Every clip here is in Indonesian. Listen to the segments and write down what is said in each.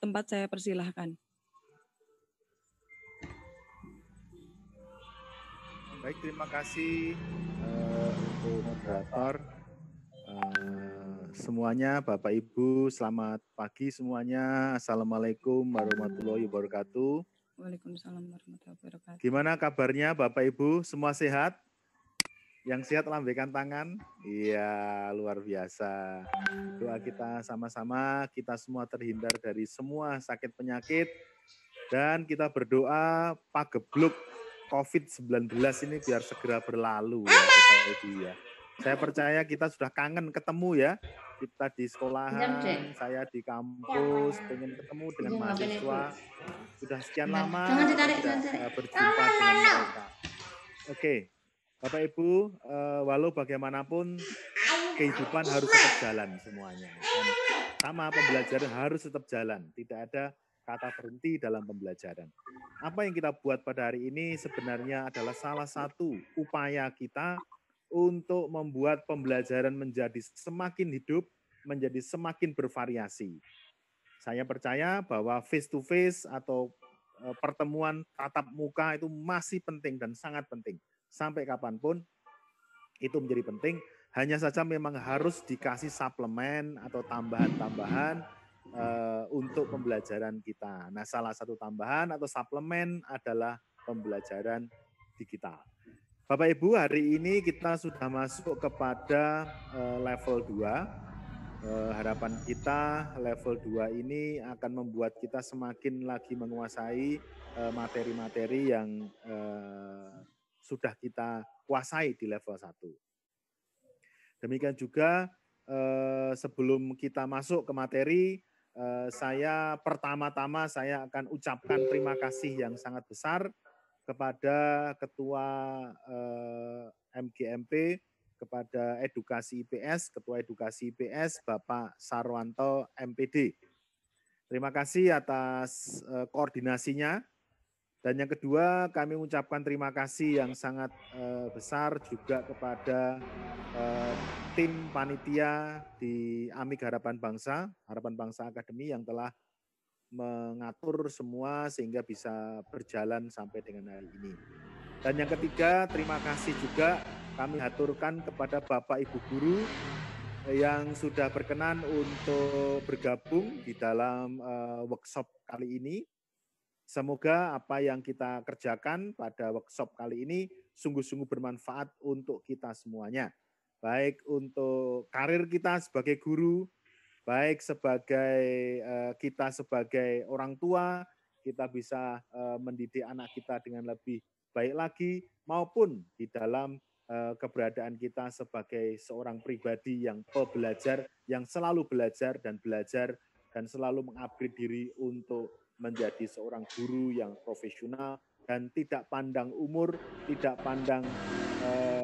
tempat saya persilahkan. Baik, terima kasih untuk moderator. Semuanya, Bapak Ibu, selamat pagi semuanya. Assalamualaikum warahmatullahi wabarakatuh. Waalaikumsalam warahmatullahi wabarakatuh. Gimana kabarnya Bapak Ibu? Semua sehat? Yang sehat lambaikan tangan. Iya, luar biasa. Doa kita sama-sama, kita semua terhindar dari semua sakit penyakit. Dan kita berdoa pagebluk COVID-19 ini biar segera berlalu ya Bapak Ibu ya. Saya percaya kita sudah kangen ketemu ya. Kita di sekolahan, saya di kampus, pengen ketemu dengan mahasiswa. Sudah sekian lama kita tidak berjumpa dengan mereka. Oke, Bapak Ibu, walau bagaimanapun kehidupan harus tetap jalan semuanya. Dan sama pembelajaran harus tetap jalan. Tidak ada kata berhenti dalam pembelajaran. Apa yang kita buat pada hari ini sebenarnya adalah salah satu upaya kita untuk membuat pembelajaran menjadi semakin hidup, menjadi semakin bervariasi. Saya percaya bahwa face to face atau pertemuan tatap muka itu masih penting dan sangat penting. Sampai kapanpun itu menjadi penting, hanya saja memang harus dikasih suplemen atau tambahan-tambahan untuk pembelajaran kita. Nah, salah satu tambahan atau suplemen adalah pembelajaran digital. Bapak Ibu, hari ini kita sudah masuk kepada level 2. Harapan kita level 2 ini akan membuat kita semakin lagi menguasai materi-materi yang sudah kita kuasai di level 1. Demikian juga sebelum kita masuk ke materi, saya pertama-tama saya akan ucapkan terima kasih yang sangat besar kepada Ketua MGMP, kepada Edukasi IPS, Ketua Edukasi IPS, Bapak Sarwanto MPD. Terima kasih atas koordinasinya. Dan yang kedua, kami mengucapkan terima kasih yang sangat besar juga kepada tim panitia di Amik Harapan Bangsa Akademi yang telah mengatur semua sehingga bisa berjalan sampai dengan hari ini. Dan yang ketiga, terima kasih juga kami haturkan kepada Bapak Ibu Guru yang sudah berkenan untuk bergabung di dalam workshop kali ini. Semoga apa yang kita kerjakan pada workshop kali ini sungguh-sungguh bermanfaat untuk kita semuanya. Baik untuk karir kita sebagai guru, baik sebagai kita sebagai orang tua, kita bisa mendidik anak kita dengan lebih baik lagi, maupun di dalam keberadaan kita sebagai seorang pribadi yang pebelajar, yang selalu belajar dan selalu mengupgrade diri untuk menjadi seorang guru yang profesional dan tidak pandang umur, tidak pandang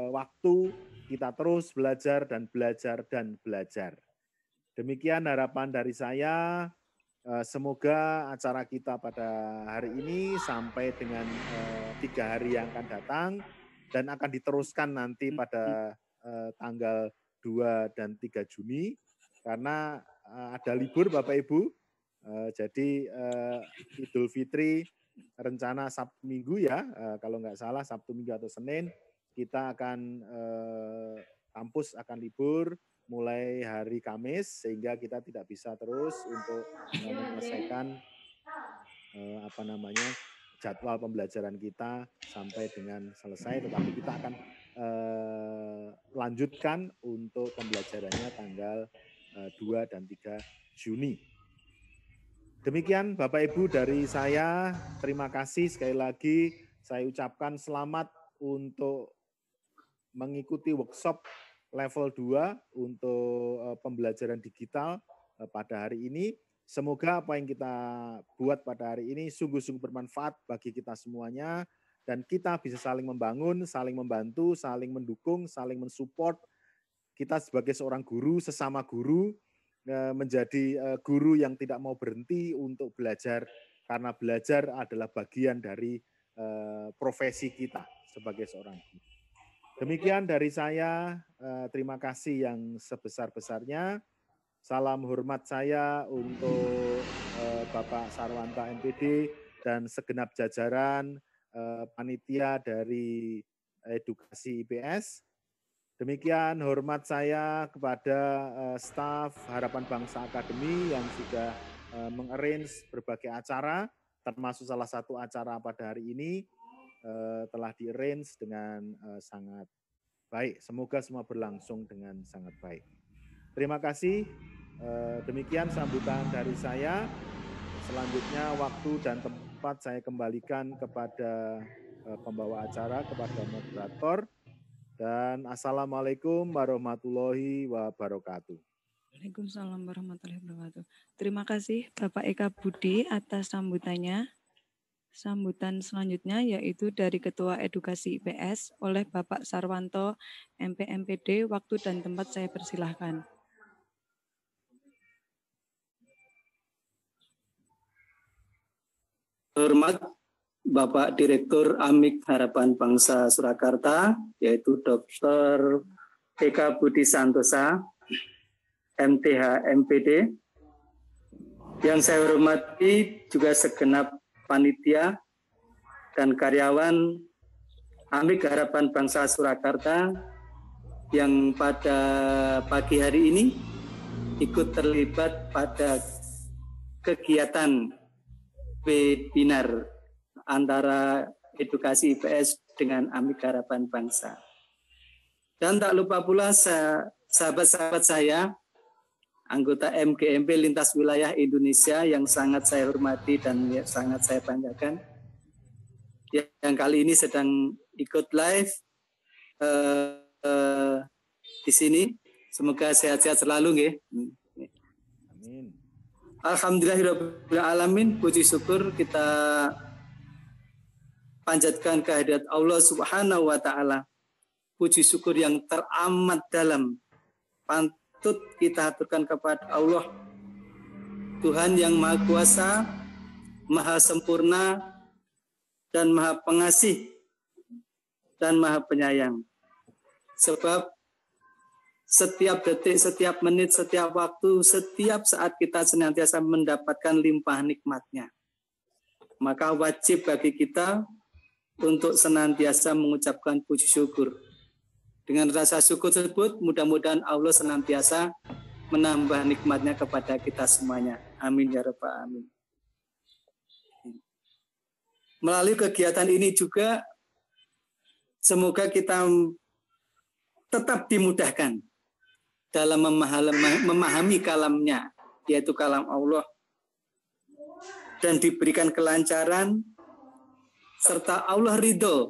waktu, kita terus belajar dan belajar dan belajar. Demikian harapan dari saya. Semoga acara kita pada hari ini sampai dengan 3 hari yang akan datang dan akan diteruskan nanti pada tanggal 2 dan 3 Juni karena ada libur Bapak Ibu. Jadi Idul Fitri rencana Sabtu Minggu ya, kalau nggak salah Sabtu Minggu atau Senin kita akan kampus akan libur mulai hari Kamis sehingga kita tidak bisa terus untuk menyelesaikan jadwal pembelajaran kita sampai dengan selesai, tetapi kita akan lanjutkan untuk pembelajarannya tanggal 2 dan 3 Juni. Demikian Bapak Ibu dari saya, terima kasih sekali lagi saya ucapkan selamat untuk mengikuti workshop level 2 untuk pembelajaran digital pada hari ini. Semoga apa yang kita buat pada hari ini sungguh-sungguh bermanfaat bagi kita semuanya dan kita bisa saling membangun, saling membantu, saling mendukung, saling mensupport. Kita sebagai seorang guru, sesama guru, menjadi guru yang tidak mau berhenti untuk belajar karena belajar adalah bagian dari profesi kita sebagai seorang guru. Demikian dari saya, terima kasih yang sebesar-besarnya. Salam hormat saya untuk Bapak Sarwanto MPD dan segenap jajaran panitia dari edukasi IPS. Demikian hormat saya kepada staf Harapan Bangsa Akademi yang sudah mengarrange berbagai acara, termasuk salah satu acara pada hari ini telah di-arrange dengan sangat baik. Semoga semua berlangsung dengan sangat baik. Terima kasih. Demikian sambutan dari saya. Selanjutnya waktu dan tempat saya kembalikan kepada pembawa acara, kepada moderator. Dan assalamualaikum warahmatullahi wabarakatuh. Waalaikumsalam warahmatullahi wabarakatuh. Terima kasih Bapak Eka Budi atas sambutannya. Sambutan selanjutnya yaitu dari Ketua Edukasi IPS oleh Bapak Sarwanto MPMPD. Waktu dan tempat saya persilahkan. Hormat Bapak Direktur Amik Harapan Bangsa Surakarta, yaitu Dr. Eka Budi Santosa, MTH MPD. Yang saya hormati juga segenap panitia dan karyawan Amik Harapan Bangsa Surakarta yang pada pagi hari ini ikut terlibat pada kegiatan webinar antara edukasi IPS dengan Amik Harapan Bangsa. Dan tak lupa pula sahabat-sahabat saya, anggota MGMP lintas wilayah Indonesia yang sangat saya hormati dan sangat saya banggakan, yang kali ini sedang ikut live di sini. Semoga sehat-sehat selalu, nggih. Amin. Alhamdulillahirabbil alamin, puji syukur kita panjatkan kehadirat Allah Subhanahu wa taala. Puji syukur yang teramat dalam patut kita aturkan kepada Allah, Tuhan yang Maha Kuasa, Maha Sempurna, dan Maha Pengasih, dan Maha Penyayang. Sebab setiap detik, setiap menit, setiap waktu, setiap saat kita senantiasa mendapatkan limpah nikmat-Nya. Maka wajib bagi kita untuk senantiasa mengucapkan puji syukur. Dengan rasa syukur tersebut, mudah-mudahan Allah senantiasa menambah nikmat-Nya kepada kita semuanya. Amin ya rabbal alamin. Melalui kegiatan ini juga, semoga kita tetap dimudahkan dalam memahami kalam-Nya, yaitu kalam Allah, dan diberikan kelancaran, serta Allah ridho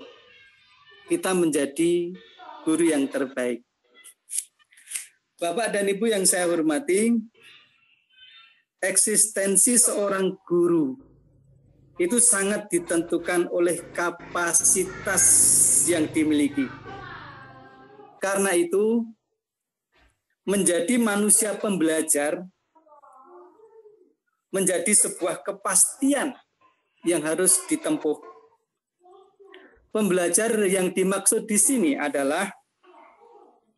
kita menjadi guru yang terbaik. Bapak dan Ibu yang saya hormati, eksistensi seorang guru itu sangat ditentukan oleh kapasitas yang dimiliki. Karena itu, menjadi manusia pembelajar menjadi sebuah kepastian yang harus ditempuh. Pembelajar yang dimaksud di sini adalah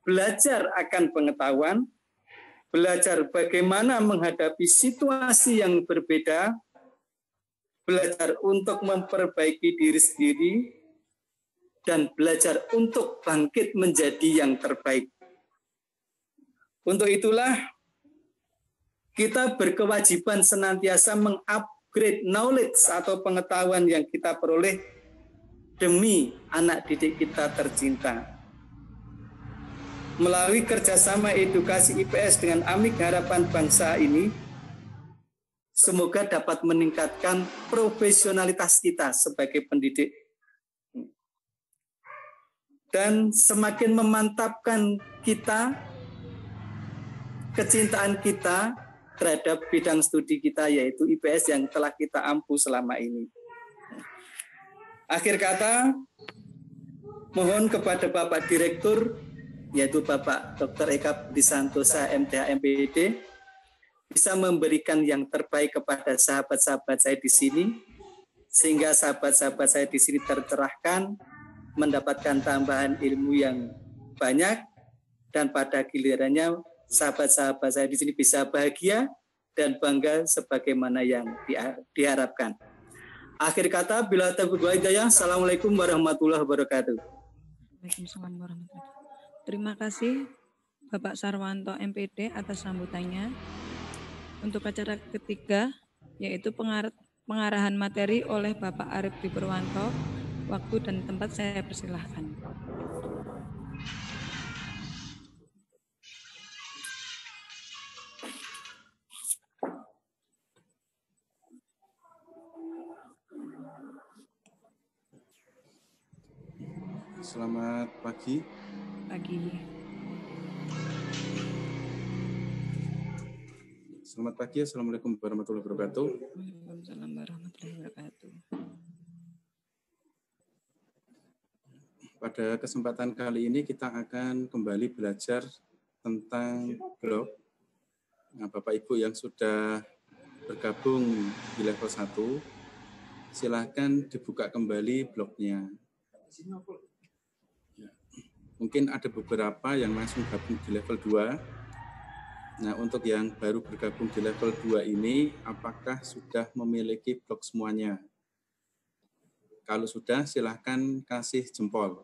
belajar akan pengetahuan, belajar bagaimana menghadapi situasi yang berbeda, belajar untuk memperbaiki diri sendiri, dan belajar untuk bangkit menjadi yang terbaik. Untuk itulah kita berkewajiban senantiasa mengupgrade knowledge atau pengetahuan yang kita peroleh demi anak didik kita tercinta. Melalui kerjasama edukasi IPS dengan Amik Harapan Bangsa ini, semoga dapat meningkatkan profesionalitas kita sebagai pendidik dan semakin memantapkan kita, kecintaan kita terhadap bidang studi kita, yaitu IPS yang telah kita ampu selama ini. Akhir kata, mohon kepada Bapak Direktur, yaitu Bapak Dr. Eka Budi Santosa, MTH MPD, bisa memberikan yang terbaik kepada sahabat-sahabat saya di sini, sehingga sahabat-sahabat saya di sini tercerahkan, mendapatkan tambahan ilmu yang banyak, dan pada gilirannya sahabat-sahabat saya di sini bisa bahagia dan bangga sebagaimana yang diharapkan. Akhir kata, bila taufiq wal hidayah. Assalamualaikum warahmatullahi wabarakatuh. Waalaikumsalam warahmatullahi wabarakatuh. Terima kasih Bapak Sarwanto MPD atas sambutannya. Untuk acara ketiga, yaitu pengarahan materi oleh Bapak Arif Dwi Purwanto. Waktu dan tempat saya persilahkan. Selamat pagi. Selamat pagi. Assalamualaikum warahmatullahi wabarakatuh. Waalaikumsalam warahmatullahi wabarakatuh. Pada kesempatan kali ini kita akan kembali belajar tentang blog. Nah, Bapak Ibu yang sudah bergabung di level 1, silahkan dibuka kembali blognya. Mungkin ada beberapa yang langsung gabung di level 2. Nah, untuk yang baru bergabung di level 2 ini, apakah sudah memiliki blog semuanya? Kalau sudah, silahkan kasih jempol.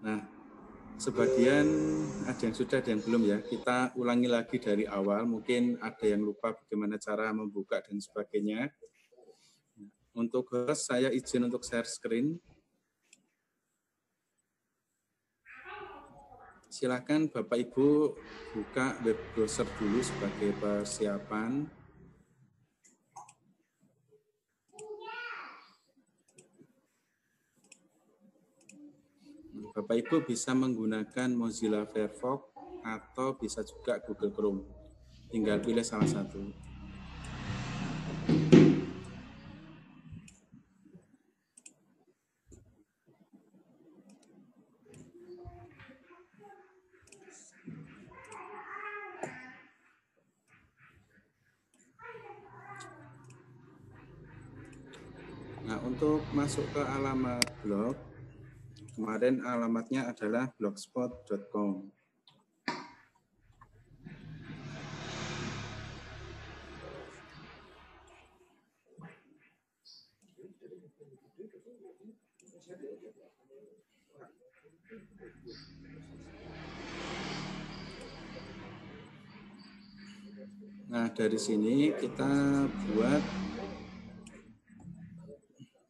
Nah, sebagian ada yang sudah, ada yang belum ya. Kita ulangi lagi dari awal. Mungkin ada yang lupa bagaimana cara membuka dan sebagainya. Untuk host, saya izin untuk share screen. Silakan Bapak Ibu buka web browser dulu sebagai persiapan. Bapak Ibu bisa menggunakan Mozilla Firefox atau bisa juga Google Chrome. Tinggal pilih salah satu. Nah, untuk masuk ke alamat blog, kemarin alamatnya adalah blogspot.com. Nah, dari sini kita buat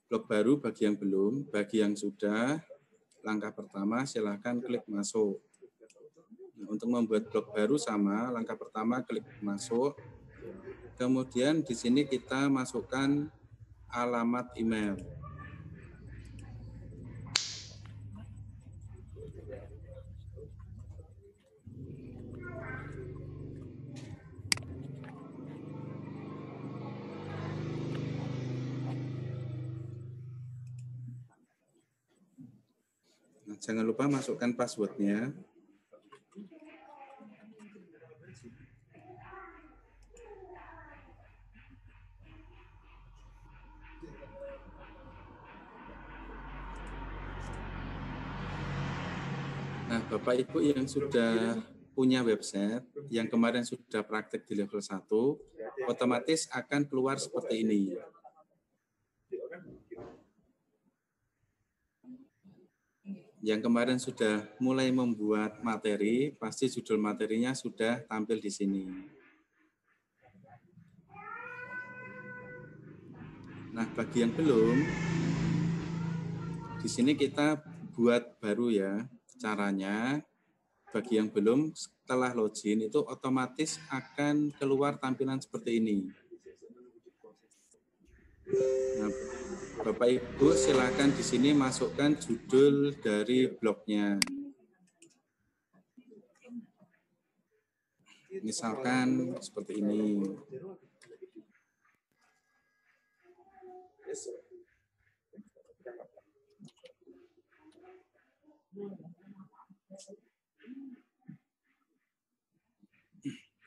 blog baru bagi yang belum, bagi yang sudah, langkah pertama silahkan klik masuk. Nah, untuk membuat blog baru sama, langkah pertama klik masuk. Kemudian di sini kita masukkan alamat email. Nah, jangan lupa masukkan passwordnya. Nah, Bapak Ibu yang sudah punya website, yang kemarin sudah praktek di level 1, otomatis akan keluar seperti ini. Yang kemarin sudah mulai membuat materi, pasti judul materinya sudah tampil di sini. Nah, bagi yang belum, di sini kita buat baru ya. Caranya, bagi yang belum, setelah login itu otomatis akan keluar tampilan seperti ini. Nah, Bapak Ibu silakan di sini masukkan judul dari blognya. Misalkan seperti ini.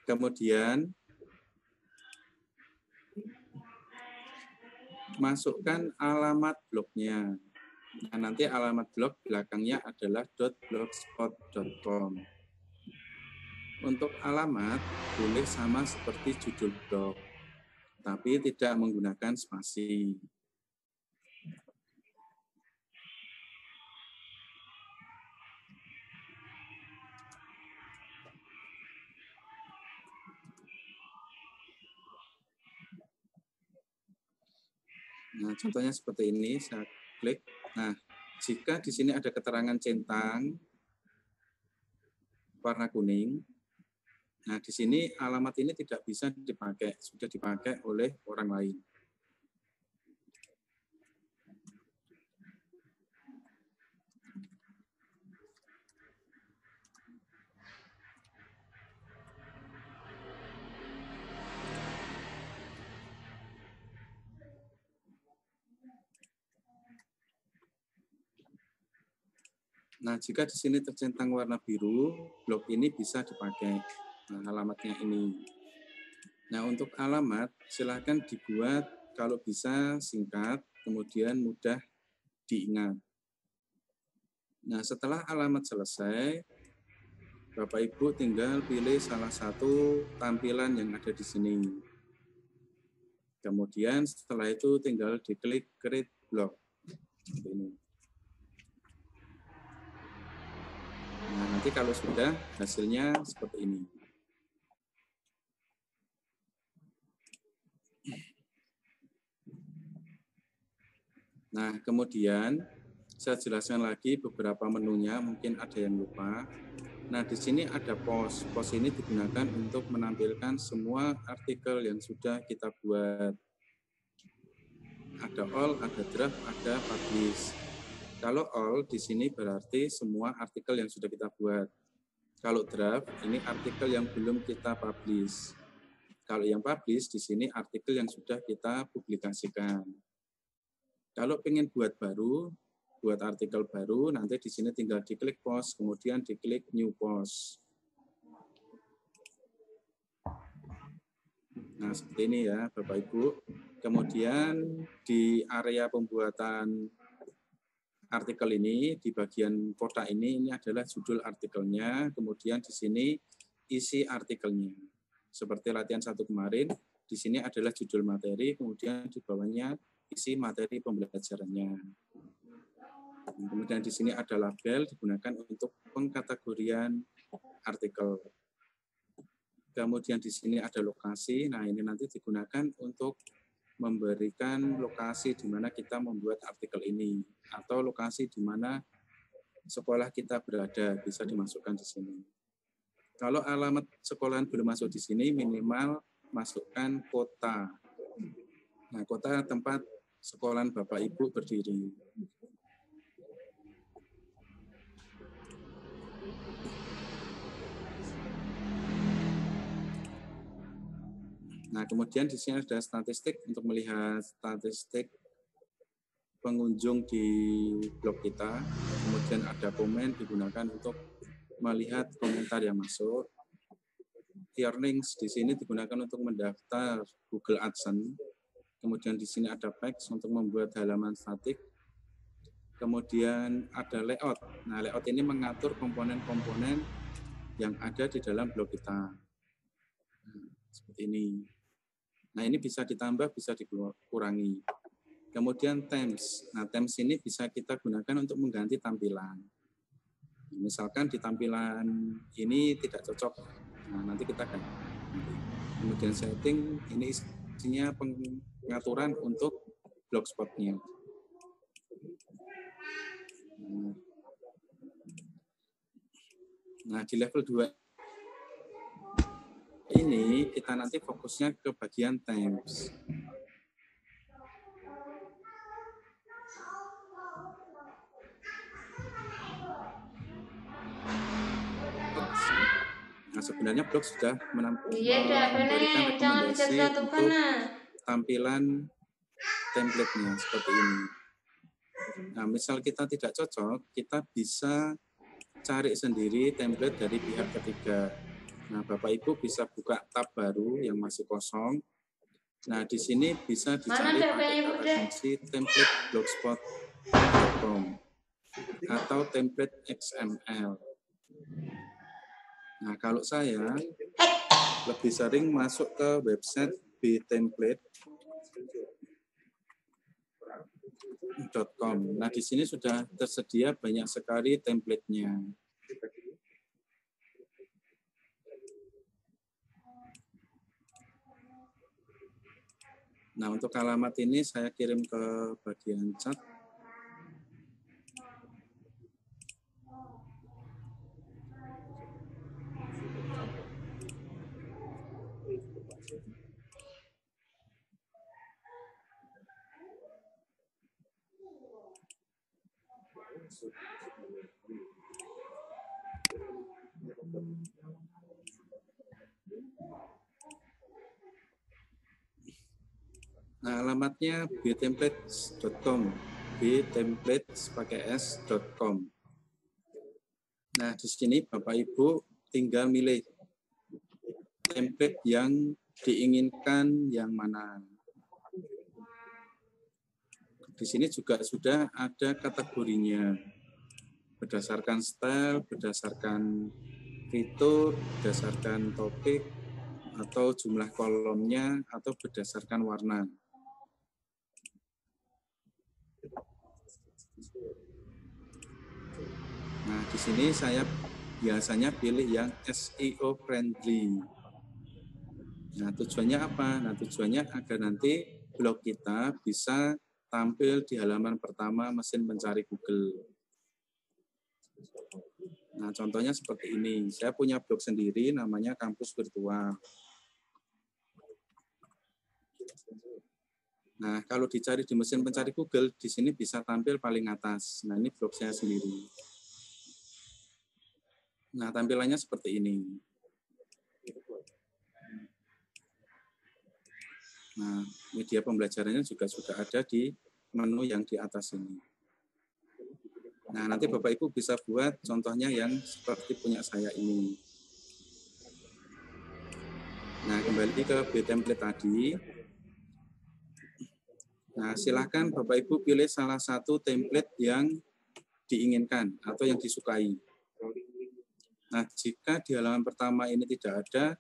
Kemudian masukkan alamat blognya. Nah, nanti alamat blog belakangnya adalah .blogspot.com. Untuk alamat boleh sama seperti judul blog, tapi tidak menggunakan spasi. Nah, contohnya seperti ini, saya klik. Nah, jika di sini ada keterangan centang warna kuning, nah di sini alamat ini tidak bisa dipakai, sudah dipakai oleh orang lain. Nah, jika di sini tercentang warna biru, blok ini bisa dipakai. Nah, alamatnya ini. Nah, untuk alamat, silakan dibuat kalau bisa singkat, kemudian mudah diingat. Nah, setelah alamat selesai, Bapak Ibu tinggal pilih salah satu tampilan yang ada di sini. Kemudian setelah itu tinggal diklik create block. Seperti ini. Nah, nanti kalau sudah, hasilnya seperti ini. Nah, kemudian saya jelaskan lagi beberapa menunya, mungkin ada yang lupa. Nah, di sini ada post. Post ini digunakan untuk menampilkan semua artikel yang sudah kita buat. Ada all, ada draft, ada publish. Kalau all di sini berarti semua artikel yang sudah kita buat. Kalau draft, ini artikel yang belum kita publish. Kalau yang publish, di sini artikel yang sudah kita publikasikan. Kalau pengen buat baru, buat artikel baru, nanti di sini tinggal diklik post, kemudian diklik new post. Nah, seperti ini ya, Bapak Ibu. Kemudian di area pembuatan artikel ini, di bagian kotak ini adalah judul artikelnya, kemudian di sini isi artikelnya. Seperti latihan 1 kemarin, di sini adalah judul materi, kemudian di bawahnya isi materi pembelajarannya. Kemudian di sini ada label digunakan untuk pengkategorian artikel. Kemudian di sini ada lokasi, nah ini nanti digunakan untuk memberikan lokasi di mana kita membuat artikel ini, atau lokasi di mana sekolah kita berada, bisa dimasukkan di sini. Kalau alamat sekolahan belum masuk di sini, minimal masukkan kota. Nah, kota tempat sekolahan Bapak Ibu berdiri. Nah, kemudian di sini ada statistik untuk melihat statistik pengunjung di blog kita. Kemudian ada komen digunakan untuk melihat komentar yang masuk. Earnings di sini digunakan untuk mendaftar Google AdSense. Kemudian di sini ada page untuk membuat halaman statik. Kemudian ada layout. Nah, layout ini mengatur komponen-komponen yang ada di dalam blog kita. Nah, seperti ini. Nah, ini bisa ditambah, bisa dikurangi. Kemudian themes. Nah, themes ini bisa kita gunakan untuk mengganti tampilan. Misalkan di tampilan ini tidak cocok, nah nanti kita ganti. Kemudian setting, ini isinya pengaturan untuk blogspot-nya. Nah, di level 2 ini kita nanti fokusnya ke bagian themes. Nah, sebenarnya blog sudah memberikan rekomendasi untuk tampilan template-nya seperti ini. Nah, misal kita tidak cocok, kita bisa cari sendiri template dari pihak ketiga. Nah, Bapak Ibu bisa buka tab baru yang masih kosong, Nah, di sini bisa dicari pakai kata kunci template blogspot.com atau template XML. Nah, kalau saya lebih sering masuk ke website btemplate.com. Nah, di sini sudah tersedia banyak sekali template-nya. Nah, untuk alamat ini saya kirim ke bagian chat. Nah, alamatnya btemplates.com, btemplates.com. Nah, di sini Bapak Ibu tinggal milih template yang diinginkan yang mana. Di sini juga sudah ada kategorinya, berdasarkan style, berdasarkan fitur, berdasarkan topik, atau jumlah kolomnya, atau berdasarkan warna. Nah, di sini saya biasanya pilih yang SEO friendly. Nah, tujuannya apa? Nah, tujuannya agar nanti blog kita bisa tampil di halaman pertama mesin pencari Google. Nah, contohnya seperti ini. Saya punya blog sendiri namanya Kampus Virtual. Nah, kalau dicari di mesin pencari Google, di sini bisa tampil paling atas. Nah, ini blog saya sendiri. Nah, tampilannya seperti ini. Nah, media pembelajarannya juga sudah ada di menu yang di atas ini. Nah, nanti Bapak Ibu bisa buat contohnya yang seperti punya saya ini. Nah, kembali ke btemplate tadi. Nah, silakan Bapak Ibu pilih salah satu template yang diinginkan atau yang disukai. Nah, jika di halaman pertama ini tidak ada,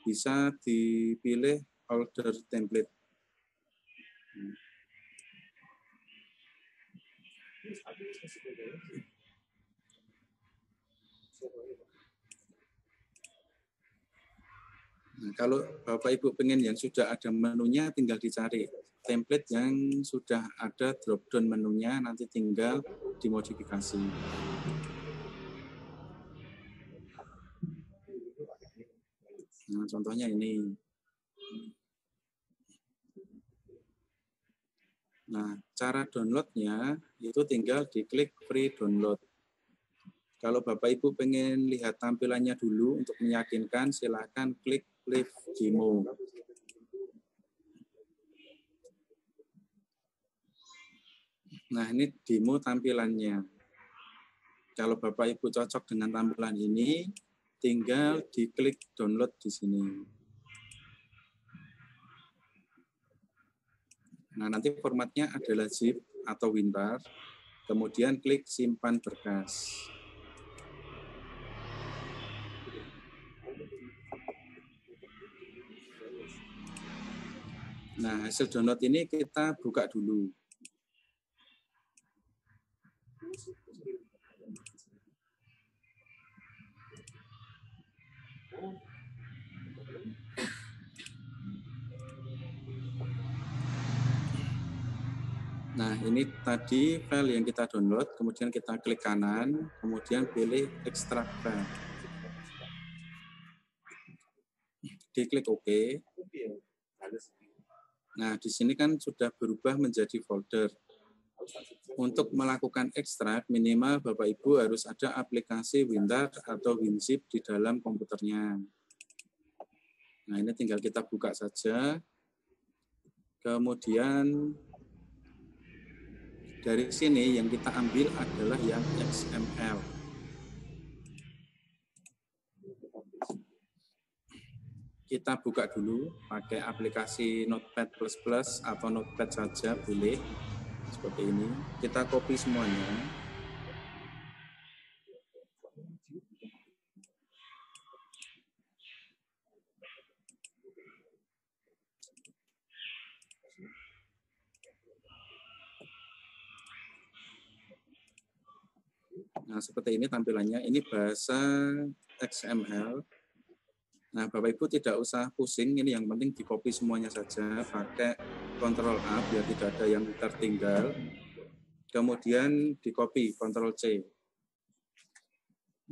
bisa dipilih order template. Nah, kalau Bapak Ibu pengen yang sudah ada menunya, tinggal dicari template yang sudah ada drop down menunya, nanti tinggal dimodifikasi. Nah, contohnya ini. Nah, cara downloadnya itu tinggal diklik free download. Kalau Bapak Ibu pengen lihat tampilannya dulu untuk meyakinkan, silakan klik live demo. Nah, ini demo tampilannya. Kalau Bapak Ibu cocok dengan tampilan ini, tinggal diklik download di sini. Nah, nanti formatnya adalah zip atau WinRAR, kemudian klik simpan berkas. Nah, hasil download ini kita buka dulu. Nah, ini tadi file yang kita download, kemudian kita klik kanan, kemudian pilih extract file. Diklik OK. Nah, di sini kan sudah berubah menjadi folder. Untuk melakukan ekstrak, minimal Bapak Ibu harus ada aplikasi WinRAR atau WinZip di dalam komputernya. Nah, ini tinggal kita buka saja. Kemudian dari sini yang kita ambil adalah yang XML. kita buka dulu pakai aplikasi Notepad++ atau Notepad saja boleh. Seperti ini. Kita copy semuanya. Nah, seperti ini tampilannya. Ini bahasa XML. Nah, Bapak Ibu tidak usah pusing. Ini yang penting di copy semuanya saja. Pakai Ctrl A biar tidak ada yang tertinggal. Kemudian di copy Ctrl C.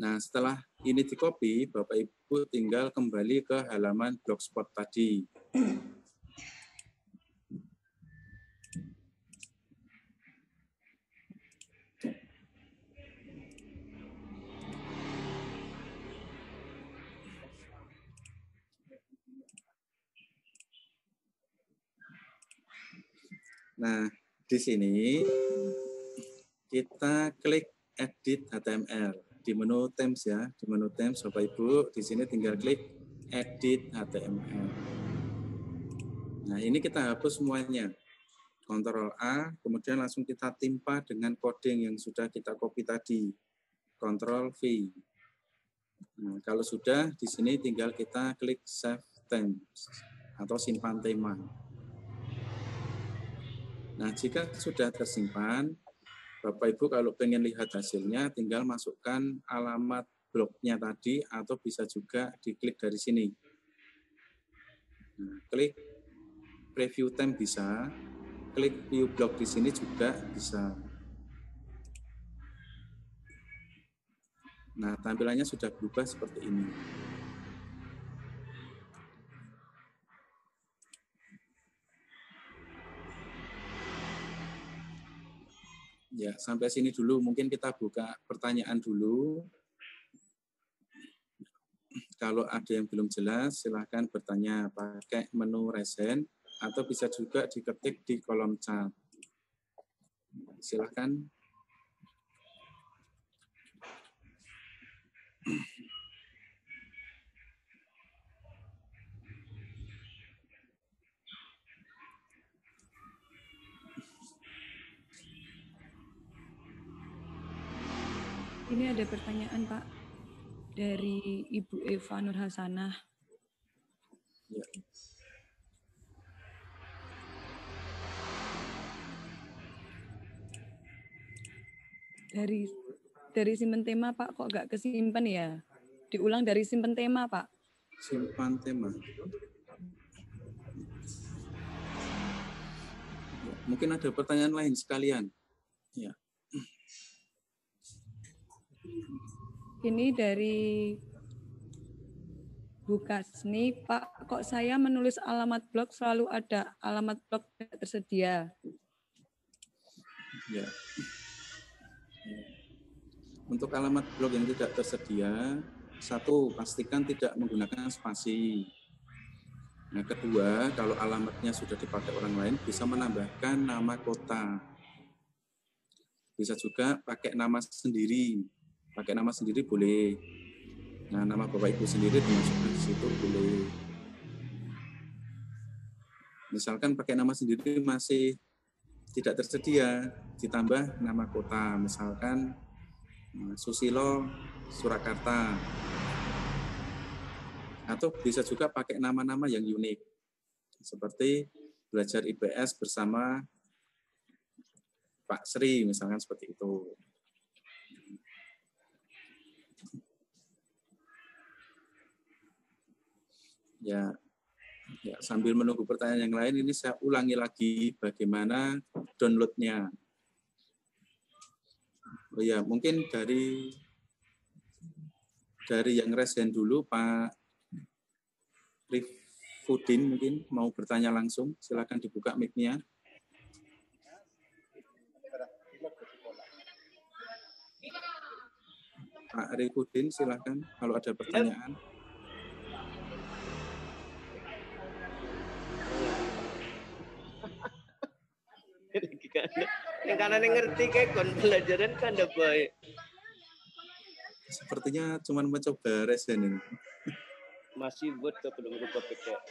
Nah, setelah ini di copy, Bapak Ibu tinggal kembali ke halaman Blogspot tadi. Nah, di sini kita klik Edit HTML di menu Themes ya, di menu Themes Bapak Ibu di sini tinggal klik Edit HTML. Nah, ini kita hapus semuanya. Ctrl A, kemudian langsung kita timpa dengan coding yang sudah kita copy tadi. Ctrl V. Nah, kalau sudah di sini tinggal kita klik Save Themes atau simpan tema. Nah, jika sudah tersimpan, Bapak Ibu kalau pengen lihat hasilnya, tinggal masukkan alamat blognya tadi, atau bisa juga diklik dari sini. Nah, klik preview theme bisa, klik view blog di sini juga bisa. Nah, tampilannya sudah berubah seperti ini. Ya, sampai sini dulu. Mungkin kita buka pertanyaan dulu. Kalau ada yang belum jelas, silahkan bertanya pakai menu Resen, atau bisa juga diketik di kolom chat. Silahkan. Ini ada pertanyaan, Pak, dari Ibu Eva Nur Hasanah. Ya. Dari simpen tema, Pak, kok nggak kesimpan ya? Diulang dari simpen tema, Pak. Simpan tema. Ya, mungkin ada pertanyaan lain sekalian. Ya. Ini dari Bu Kasni, Pak, kok saya menulis alamat blog selalu ada alamat blog tidak tersedia? Ya. Untuk alamat blog yang tidak tersedia, satu, pastikan tidak menggunakan spasi. Nah, kedua, kalau alamatnya sudah dipakai orang lain, bisa menambahkan nama kota. Bisa juga pakai nama sendiri. Pakai nama sendiri boleh. Nah, nama Bapak Ibu sendiri dimasukkan di situ boleh. Misalkan pakai nama sendiri masih tidak tersedia, ditambah nama kota. Misalkan Susilo, Surakarta. Atau bisa juga pakai nama-nama yang unik. Seperti belajar IPS bersama Pak Sri, misalkan seperti itu. Ya, sambil menunggu pertanyaan yang lain, ini saya ulangi lagi bagaimana downloadnya. Oh ya, mungkin dari yang Resen dulu, Pak Rifudin mungkin mau bertanya langsung. Silakan dibuka mic-nya. Pak Rifudin, silakan kalau ada pertanyaan. Yang kanan ngerti kayak kon pelajaran kan ada baik. Sepertinya cuma mencoba Resen ini. masih buat ke belum lupa PKS.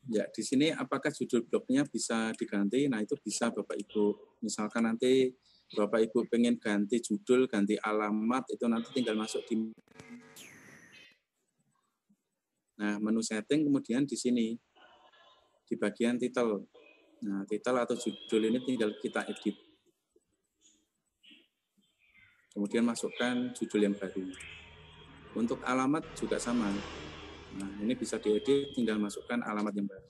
Ya, di sini apakah judul blognya bisa diganti? Nah, itu bisa Bapak Ibu. Misalkan nanti Bapak Ibu pengen ganti judul, ganti alamat, itu nanti tinggal masuk di menu setting, kemudian di sini di bagian title. Nah, title atau judul ini tinggal kita edit. Kemudian masukkan judul yang baru. Untuk alamat juga sama. Nah, ini bisa diedit, tinggal masukkan alamat yang baru.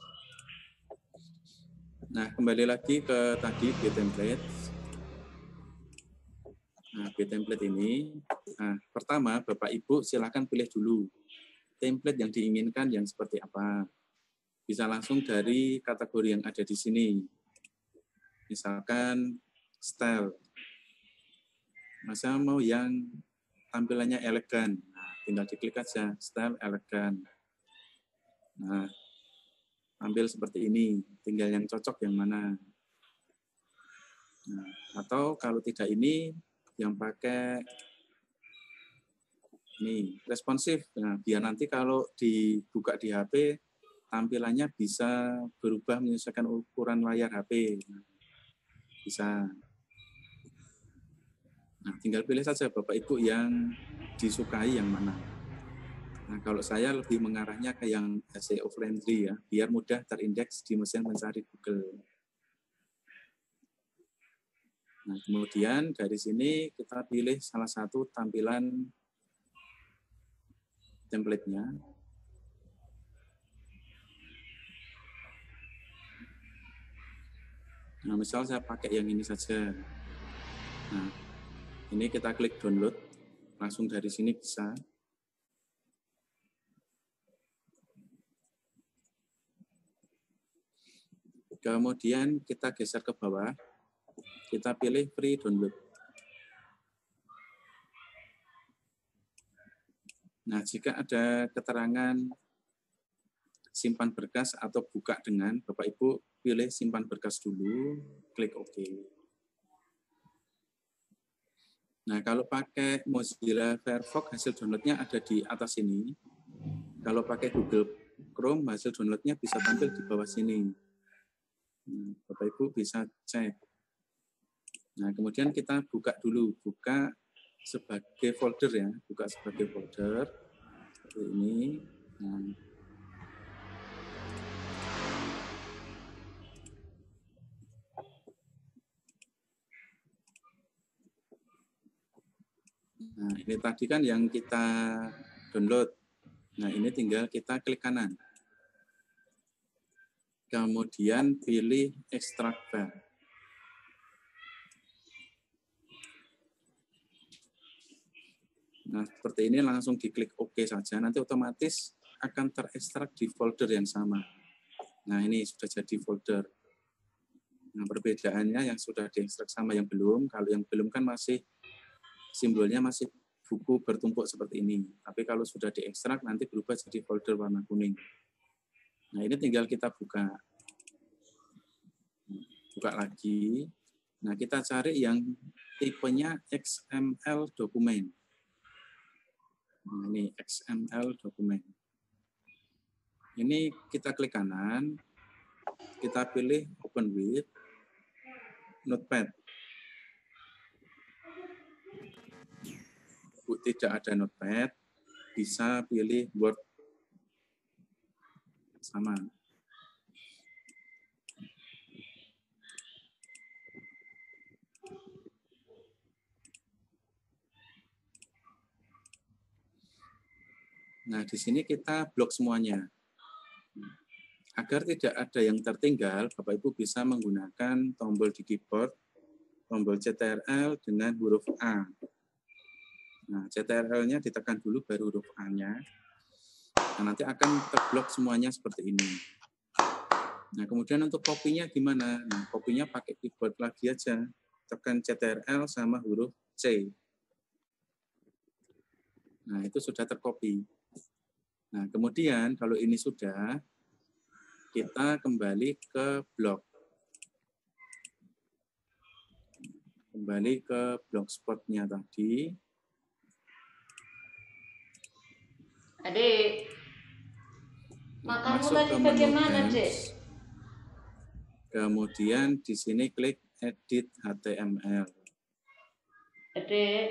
Nah, kembali lagi ke tadi B-template. Nah, B-template ini, pertama Bapak Ibu silakan pilih dulu template yang diinginkan yang seperti apa. Bisa langsung dari kategori yang ada di sini. Misalkan style. Masa mau yang tampilannya elegan. Nah, tinggal diklik aja, style elegan. Nah, ambil seperti ini, tinggal yang cocok yang mana. Nah, atau kalau tidak ini, yang pakai ini responsif. Nah, biar nanti kalau dibuka di HP, tampilannya bisa berubah menyesuaikan ukuran layar HP. Nah, bisa. Nah, tinggal pilih saja Bapak Ibu yang disukai yang mana. Nah, kalau saya lebih mengarahnya ke yang SEO friendly ya, biar mudah terindeks di mesin pencari Google. Nah, kemudian dari sini kita pilih salah satu tampilan template-nya. Nah, misal saya pakai yang ini saja. Nah, ini kita klik download, langsung dari sini bisa. Kemudian kita geser ke bawah, kita pilih free download. Nah, jika ada keterangan simpan berkas atau buka dengan, Bapak Ibu pilih simpan berkas dulu, klik OK. Nah, kalau pakai Mozilla Firefox, hasil download-nya ada di atas sini. Kalau pakai Google Chrome, hasil download-nya bisa tampil di bawah sini. Nah, Bapak Ibu bisa cek. Nah, kemudian kita buka dulu, buka sebagai folder ya, buka sebagai folder seperti ini. Nah, ini tadi kan yang kita download. Nah, ini tinggal kita klik kanan. Kemudian pilih extract file. Nah, seperti ini langsung diklik OK saja. Nanti otomatis akan terekstrak di folder yang sama. Nah, ini sudah jadi folder. Nah, perbedaannya yang sudah diekstrak sama yang belum. Kalau yang belum kan masih simbolnya masih buku bertumpuk seperti ini. Tapi kalau sudah diekstrak nanti berubah jadi folder warna kuning. Nah, ini tinggal kita buka. Buka lagi. Nah, kita cari yang tipenya XML dokumen. Nah, ini XML dokumen. Ini kita klik kanan, kita pilih Open with Notepad. Tidak ada Notepad, bisa pilih Word. Sama. Nah, di sini kita blok semuanya. Agar tidak ada yang tertinggal, Bapak Ibu bisa menggunakan tombol di keyboard, tombol CTRL dengan huruf A. Nah, CTRL-nya ditekan dulu baru huruf A-nya. Nah, nanti akan terblok semuanya seperti ini. Nah, kemudian untuk kopinya gimana? Nah, kopinya pakai keyboard lagi aja. Tekan CTRL sama huruf C. Nah, itu sudah tercopy. Nah, kemudian kalau ini sudah, kita kembali ke blog. Kembali ke blogspot-nya tadi. Adik, makanmu Masuk tadi ke menu bagaimana, Dek? Themes. Kemudian di sini klik Edit HTML. Adik,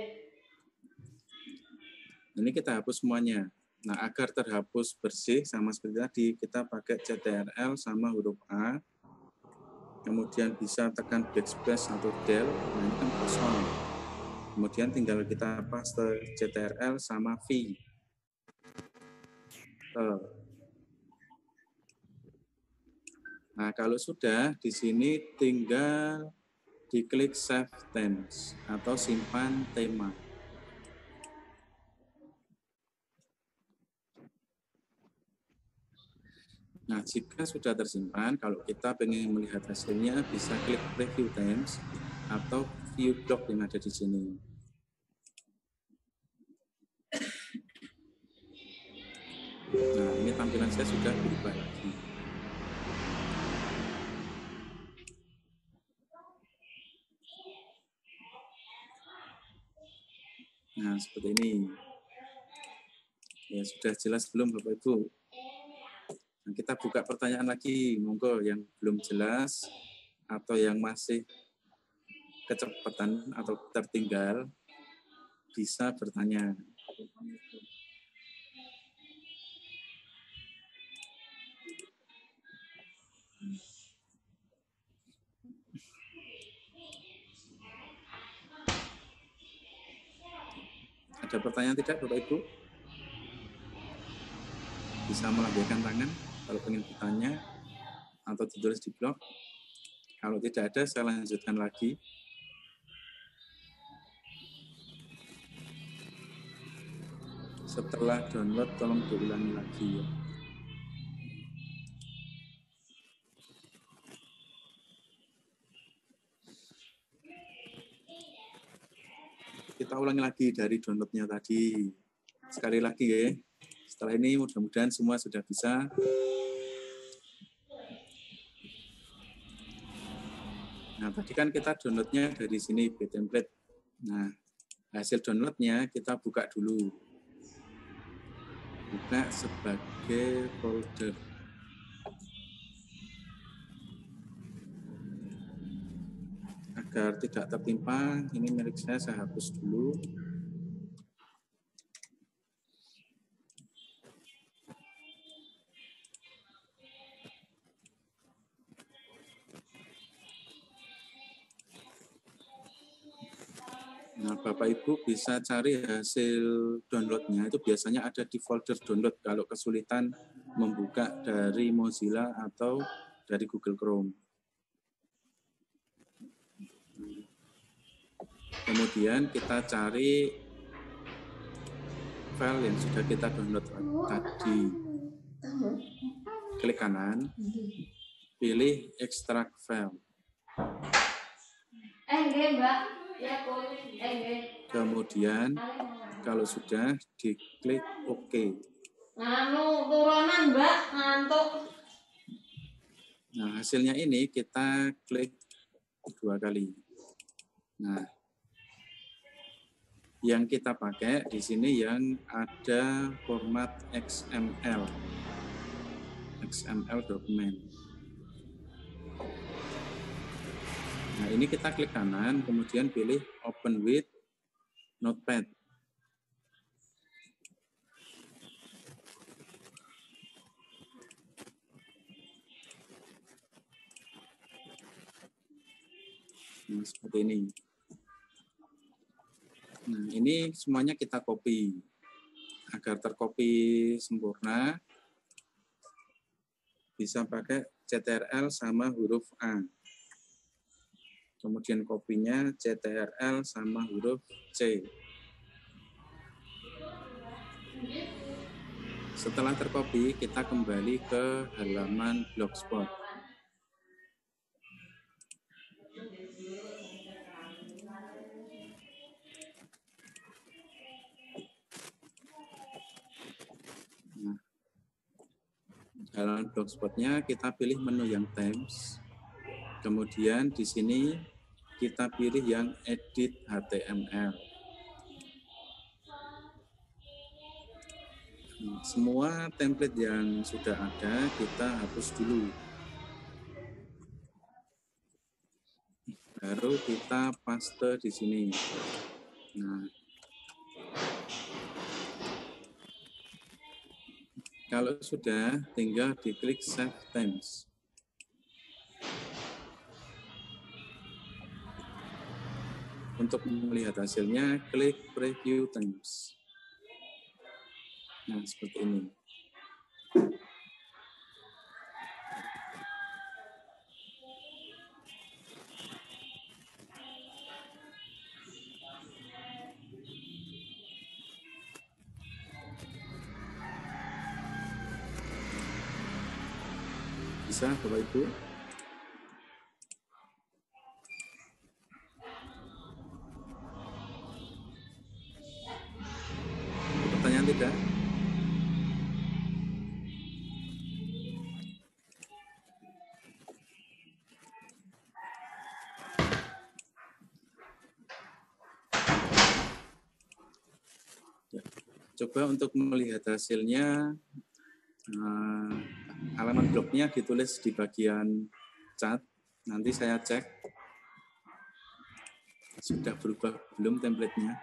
Ini kita hapus semuanya. Nah, agar terhapus bersih sama seperti tadi, kita pakai CTRL sama huruf A. Kemudian bisa tekan backspace atau del. Nah, ini kan kosong. Kemudian tinggal kita paste CTRL sama V. Nah, kalau sudah, di sini tinggal diklik Save Themes atau simpan tema. Nah, jika sudah tersimpan, kalau kita ingin melihat hasilnya, bisa klik Preview Themes atau View Block yang ada di sini. Nah, ini tampilan saya sudah berubah lagi. Nah, seperti ini. Ya, sudah jelas belum Bapak Ibu? Nah, kita buka pertanyaan lagi, monggo yang belum jelas atau yang masih kecepatan atau tertinggal bisa bertanya. Ada pertanyaan tidak Bapak Ibu? Bisa melambaikan tangan kalau ingin bertanya atau ditulis di blog. Kalau tidak ada, saya lanjutkan lagi. Setelah download, tolong diulangi lagi ya. Kita ulangi lagi dari downloadnya tadi. Sekali lagi ya. Setelah ini mudah-mudahan semua sudah bisa. Nah, tadi kan kita downloadnya dari sini, template. Nah, hasil downloadnya kita buka dulu. Buka sebagai folder. Agar tidak tertimpa, ini milik saya hapus dulu. Nah, Bapak Ibu bisa cari hasil downloadnya, itu biasanya ada di folder download kalau kesulitan membuka dari Mozilla atau dari Google Chrome. Kemudian kita cari file yang sudah kita download tadi. Klik kanan, pilih extract file. Mbak. Kemudian kalau sudah diklik OK. Turunan Mbak, ngantuk. Nah, hasilnya ini kita klik 2 kali. Nah, yang kita pakai di sini yang ada format XML dokumen. Nah, ini kita klik kanan, kemudian pilih Open with Notepad. Nah, seperti ini. Nah, ini semuanya kita copy. Agar tercopy sempurna, bisa pakai CTRL sama huruf A. Kemudian kopinya CTRL sama huruf C. Setelah tercopy, kita kembali ke halaman Blogspot. Nah, halaman Blogspotnya kita pilih menu yang Themes. Kemudian di sini kita pilih yang Edit HTML. Semua template yang sudah ada kita hapus dulu. Baru kita paste di sini. Nah, kalau sudah, tinggal diklik Save Themes. Untuk melihat hasilnya, klik Preview Themes. Nah, seperti ini. Bisa, Bapak Ibu? Pertanyaan tidak? Coba untuk melihat hasilnya, halaman blognya ditulis di bagian chat. Nanti saya cek sudah berubah belum template-nya.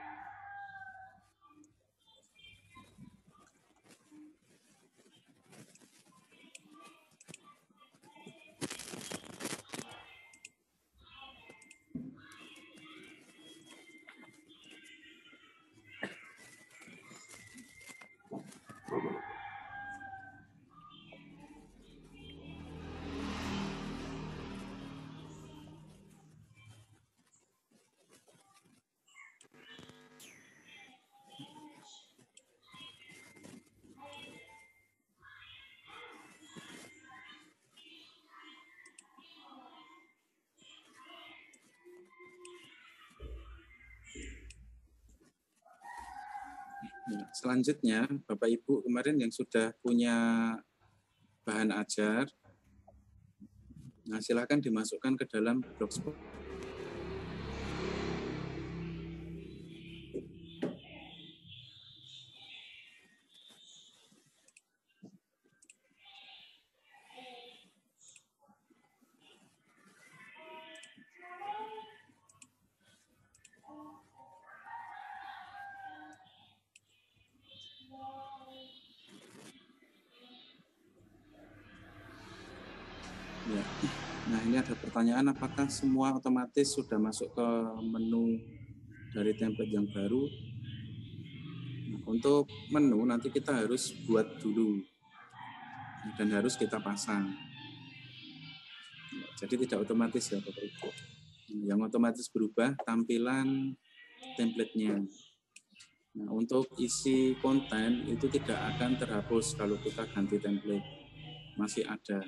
Nah, selanjutnya, Bapak Ibu kemarin yang sudah punya bahan ajar, nah silakan dimasukkan ke dalam Blogspot. Ya. Nah, ini ada pertanyaan, apakah semua otomatis sudah masuk ke menu dari template yang baru? Nah, untuk menu nanti kita harus buat dulu dan harus kita pasang. Jadi tidak otomatis ya Bapak Ibu. Yang otomatis berubah tampilan template-nya. Nah, untuk isi konten itu tidak akan terhapus kalau kita ganti template. Masih ada.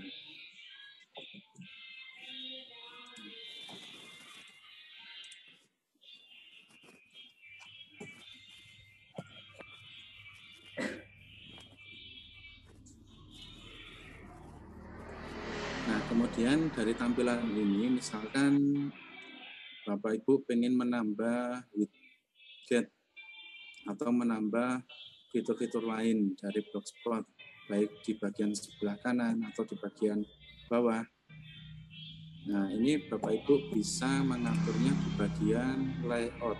Nah, kemudian dari tampilan ini, misalkan Bapak Ibu pengen menambah widget atau menambah fitur-fitur lain dari Blogspot, baik di bagian sebelah kanan atau di bagian bawah. Nah, ini Bapak Ibu bisa mengaturnya di bagian layout.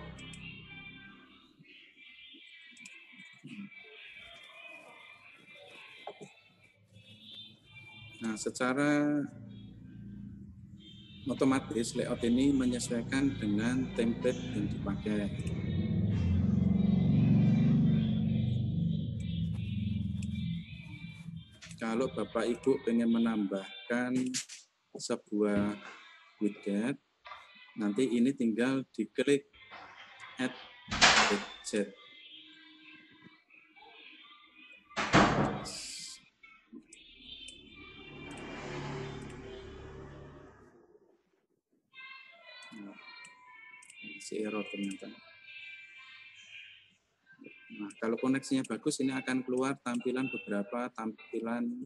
Nah, secara otomatis layout ini menyesuaikan dengan template yang dipakai. Kalau Bapak Ibu pengen menambahkan sebuah widget, nanti ini tinggal diklik Add Widget. error ternyata. Nah, kalau koneksinya bagus, ini akan keluar beberapa tampilan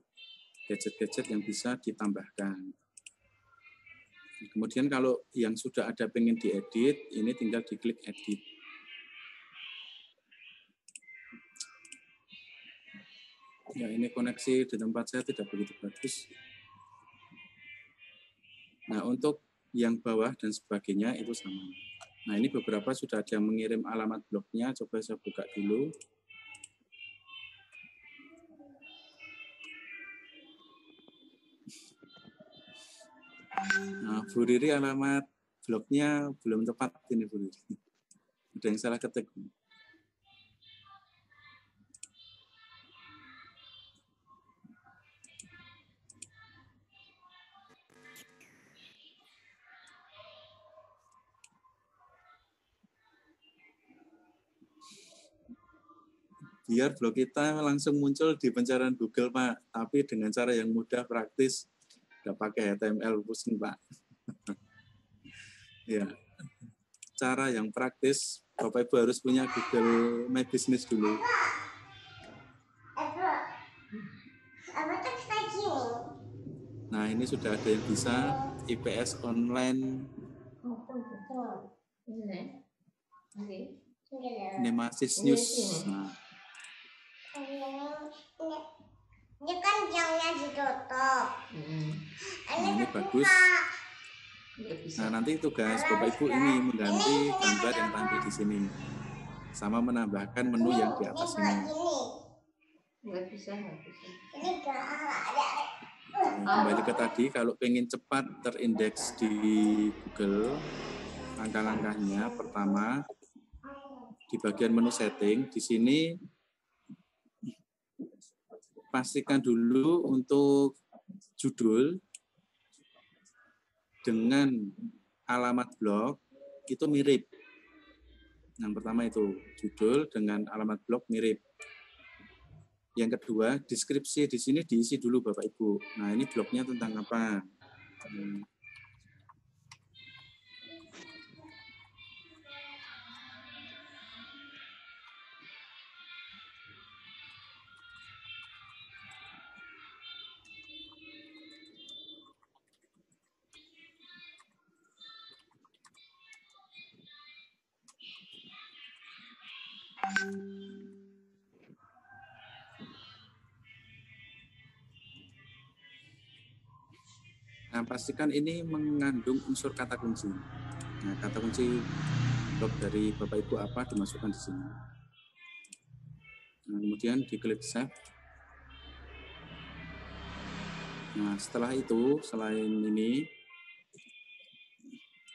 gadget-gadget yang bisa ditambahkan. Kemudian kalau yang sudah ada pengen diedit, ini tinggal diklik edit. Ya, ini koneksi di tempat saya tidak begitu bagus. Nah, untuk yang bawah dan sebagainya itu sama. Nah, ini beberapa sudah ada yang mengirim alamat blognya. Coba saya buka dulu. Nah, Bu Riri alamat blognya belum tepat ini, Bu Riri. Ada yang salah ketik. Biar blog kita langsung muncul di pencarian Google, Pak. Tapi dengan cara yang mudah, praktis, nggak pakai HTML pusing, Pak. Ya, cara yang praktis, Bapak Ibu harus punya Google My Business dulu. Nah, ini sudah ada yang bisa IPS online. Nemasis News. Nah. Ini kan jamnya ditutup. Ini bagus. Nah, nanti tugas Bapak Ibu ini mengganti gambar yang tampil di sini, sama menambahkan menu yang di atas ini. Nggak bisa. Ini nggak ada. Kembali ke tadi, kalau pengen cepat terindeks di Google, langkah-langkahnya pertama di bagian menu setting di sini pastikan dulu untuk judul dengan alamat blog itu mirip. Yang pertama itu judul dengan alamat blog mirip. Yang kedua, deskripsi di sini diisi dulu Bapak Ibu. Nah, ini blognya tentang apa? Nah, pastikan ini mengandung unsur kata kunci. Nah, kata kunci blog dari Bapak Ibu apa dimasukkan di sini. Nah, kemudian diklik save. Nah, setelah itu, selain ini,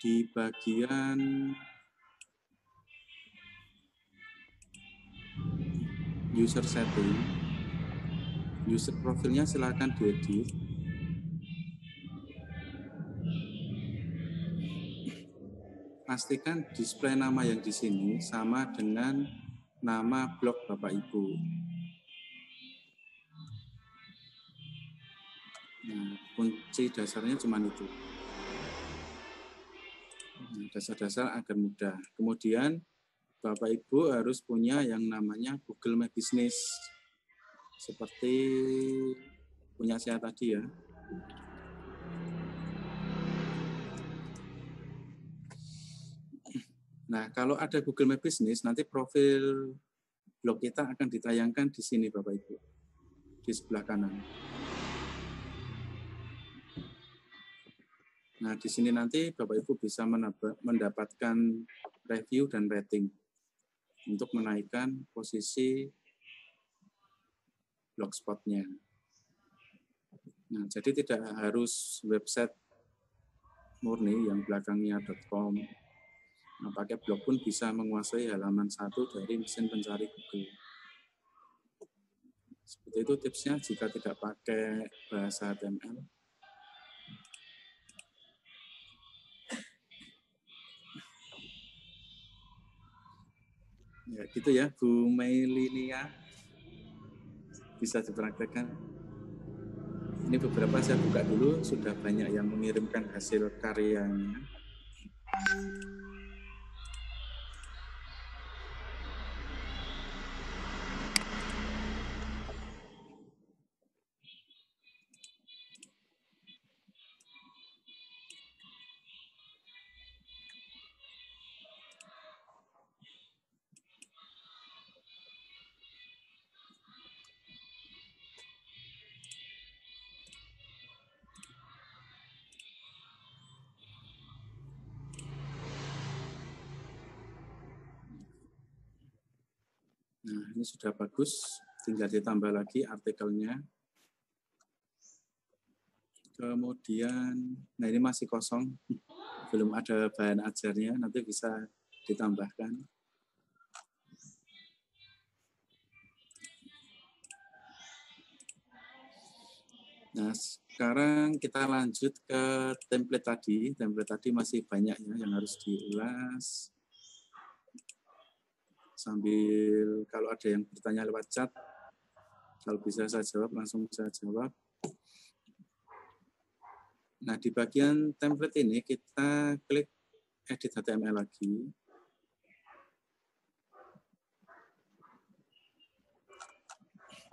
di bagian user setting, user profilnya silakan diedit. Pastikan display nama yang di sini sama dengan nama blog Bapak Ibu. Nah, kunci dasarnya cuma itu. Nah, dasar-dasar agar mudah. Kemudian Bapak Ibu harus punya yang namanya Google My Business. Seperti punya saya tadi ya. Nah, kalau ada Google My Business, nanti profil blog kita akan ditayangkan di sini Bapak Ibu. Di sebelah kanan. Nah, di sini nanti Bapak Ibu bisa mendapatkan review dan rating untuk menaikkan posisi blogspotnya. Nah, jadi tidak harus website murni yang belakangnya .com. Nah, pakai blog pun bisa menguasai halaman 1 dari mesin pencari Google. Seperti itu tipsnya jika tidak pakai bahasa HTML. Ya, gitu ya, Bu Meilinia. Bisa dipraktekkan. Ini beberapa saya buka dulu, sudah banyak yang mengirimkan hasil karyanya. Nah, ini sudah bagus, tinggal ditambah lagi artikelnya. Kemudian, nah ini masih kosong, belum ada bahan ajarnya, nanti bisa ditambahkan. Nah, sekarang kita lanjut ke template tadi. Template tadi masih banyak ya yang harus diulas. Sambil kalau ada yang bertanya lewat chat, kalau bisa saya jawab, langsung saya jawab. Nah, di bagian template ini kita klik edit HTML lagi.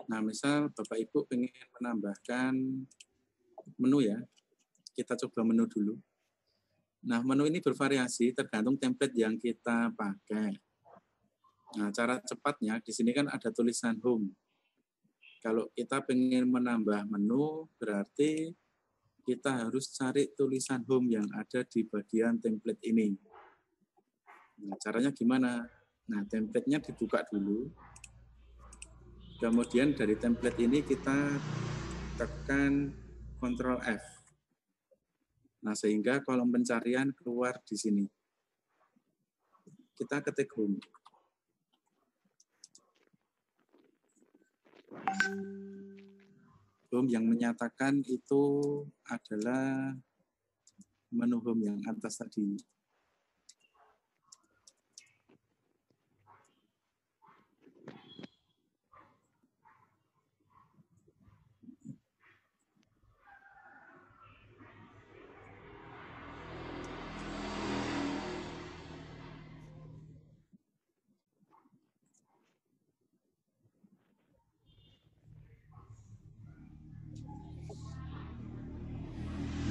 Nah, misal Bapak Ibu ingin menambahkan menu ya, kita coba menu dulu. Nah, menu ini bervariasi tergantung template yang kita pakai. Nah, cara cepatnya di sini kan ada tulisan home. Kalau kita ingin menambah menu, berarti kita harus cari tulisan home yang ada di bagian template ini. Nah, caranya gimana? Nah, template-nya dibuka dulu. Kemudian dari template ini kita tekan Ctrl F. Nah, sehingga kolom pencarian keluar di sini. Kita ketik home. Home yang menyatakan itu adalah menu home yang atas tadi.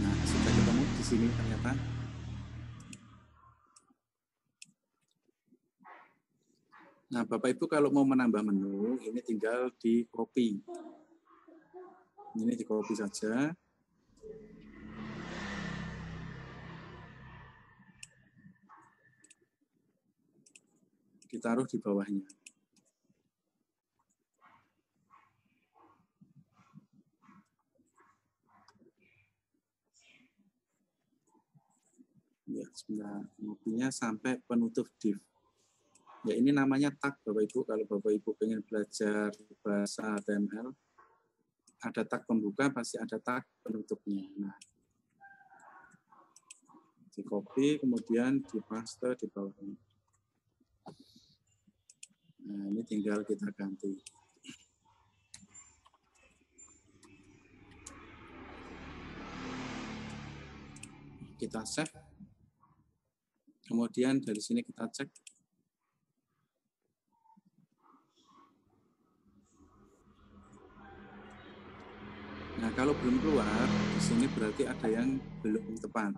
Nah, sudah ketemu di sini ternyata. Nah, Bapak Ibu kalau mau menambah menu, ini tinggal di copy. Ini di copy saja. Ditaruh di bawahnya. Ya, sebentar. Copy-nya sampai penutup div. Ya, ini namanya tag Bapak Ibu. Kalau Bapak Ibu pengen belajar bahasa HTML, ada tag pembuka, pasti ada tag penutupnya. Nah, di copy, kemudian di paste di bawahnya. Nah, ini tinggal kita ganti. Kita save. Kemudian dari sini kita cek. Nah, kalau belum keluar, di sini berarti ada yang belum tepat.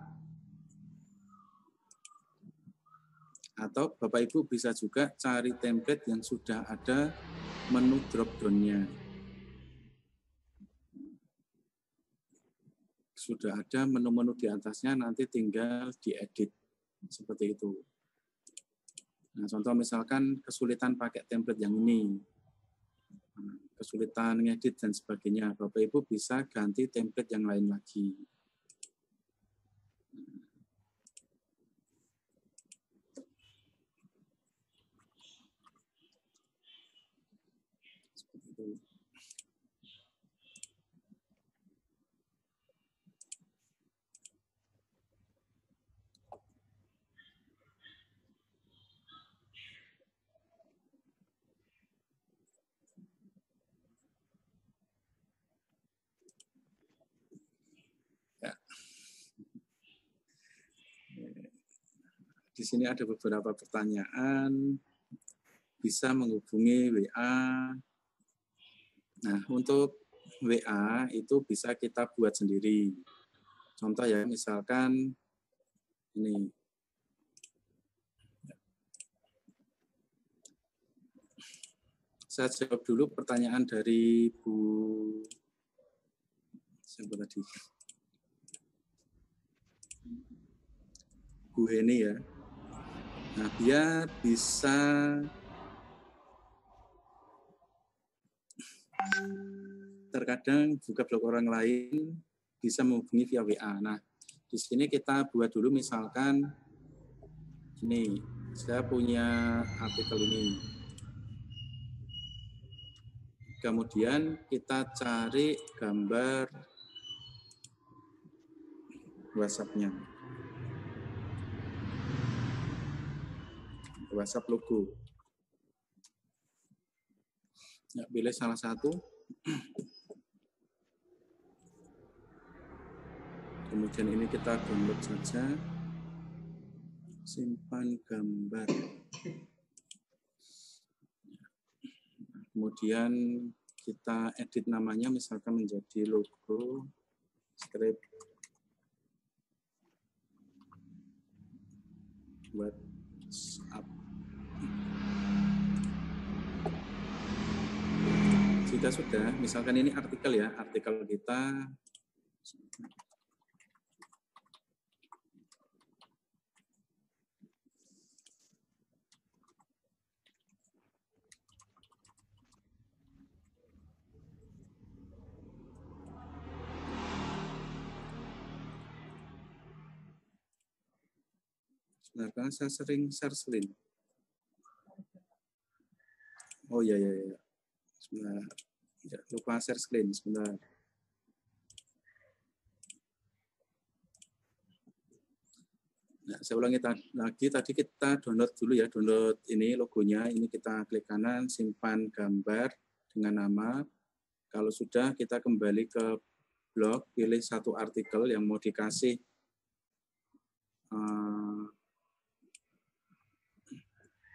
Atau Bapak Ibu bisa juga cari template yang sudah ada menu drop down-nya. Sudah ada menu-menu di atasnya, nanti tinggal diedit. Seperti itu. Nah, contoh misalkan kesulitan pakai template yang ini. Kesulitan ngedit dan sebagainya, Bapak Ibu bisa ganti template yang lain lagi. Seperti itu. Di sini ada beberapa pertanyaan, bisa menghubungi WA. Nah, untuk WA itu bisa kita buat sendiri. Contoh ya, misalkan ini. Saya jawab dulu pertanyaan dari siapa tadi? Bu Heni ya. Nah, dia bisa terkadang juga blog orang lain bisa menghubungi via WA. Nah, di sini kita buat dulu misalkan ini, saya punya artikel ini. Kemudian kita cari gambar WhatsApp-nya. WhatsApp logo. Ya, pilih salah satu. Kemudian ini kita download saja. Simpan gambar. Kemudian kita edit namanya misalkan menjadi logo strip WhatsApp. Jika sudah, misalkan ini artikel ya, artikel kita. Karena saya sering share link. Oh ya. Sebentar. Ya, lupa share screen sebentar. Nah, saya ulangi lagi, tadi kita download dulu ya, download ini logonya, ini kita klik kanan, simpan gambar dengan nama. Kalau sudah, kita kembali ke blog, pilih satu artikel yang mau dikasih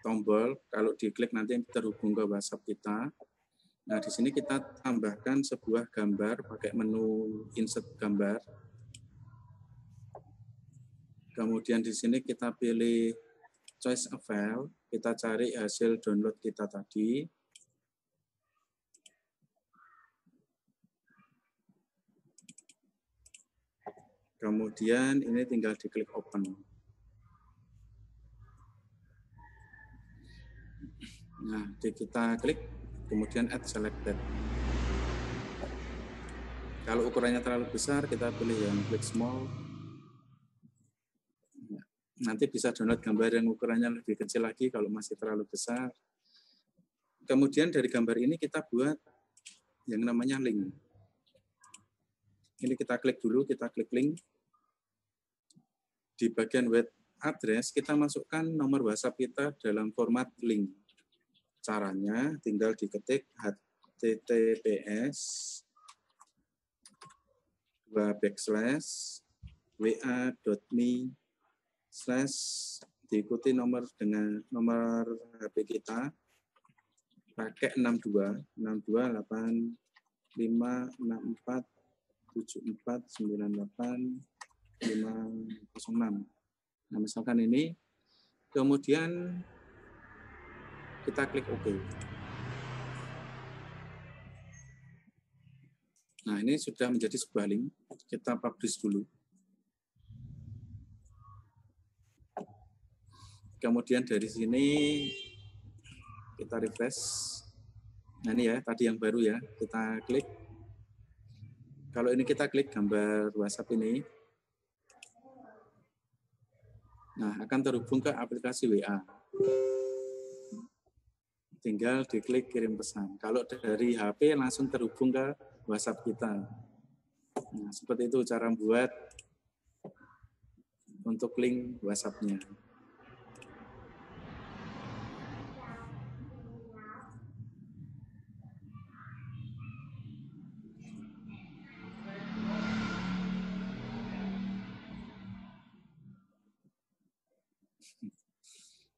tombol, kalau diklik nanti terhubung ke WhatsApp kita. Nah, di sini kita tambahkan sebuah gambar pakai menu insert gambar. Kemudian di sini kita pilih choice a file, kita cari hasil download kita tadi. Kemudian ini tinggal diklik open. Nah, kita klik, kemudian add selected. Kalau ukurannya terlalu besar, kita pilih yang klik small. Nanti bisa download gambar yang ukurannya lebih kecil lagi kalau masih terlalu besar. Kemudian dari gambar ini kita buat yang namanya link. Ini kita klik dulu, kita klik link. Di bagian web address, kita masukkan nomor WhatsApp kita dalam format link. Caranya tinggal diketik https://wa.me/ diikuti nomor dengan nomor HP kita pakai 62 506. Nah, misalkan ini, kemudian kita klik OK. Nah, ini sudah menjadi sebuah link. Kita publish dulu. Kemudian dari sini kita refresh. Nah, ini ya, tadi yang baru ya. Kita klik. Kalau ini kita klik gambar WhatsApp ini. Nah, akan terhubung ke aplikasi WA. Tinggal diklik kirim pesan. Kalau dari HP langsung terhubung ke WhatsApp kita. Nah, seperti itu cara membuat untuk link WhatsApp-nya.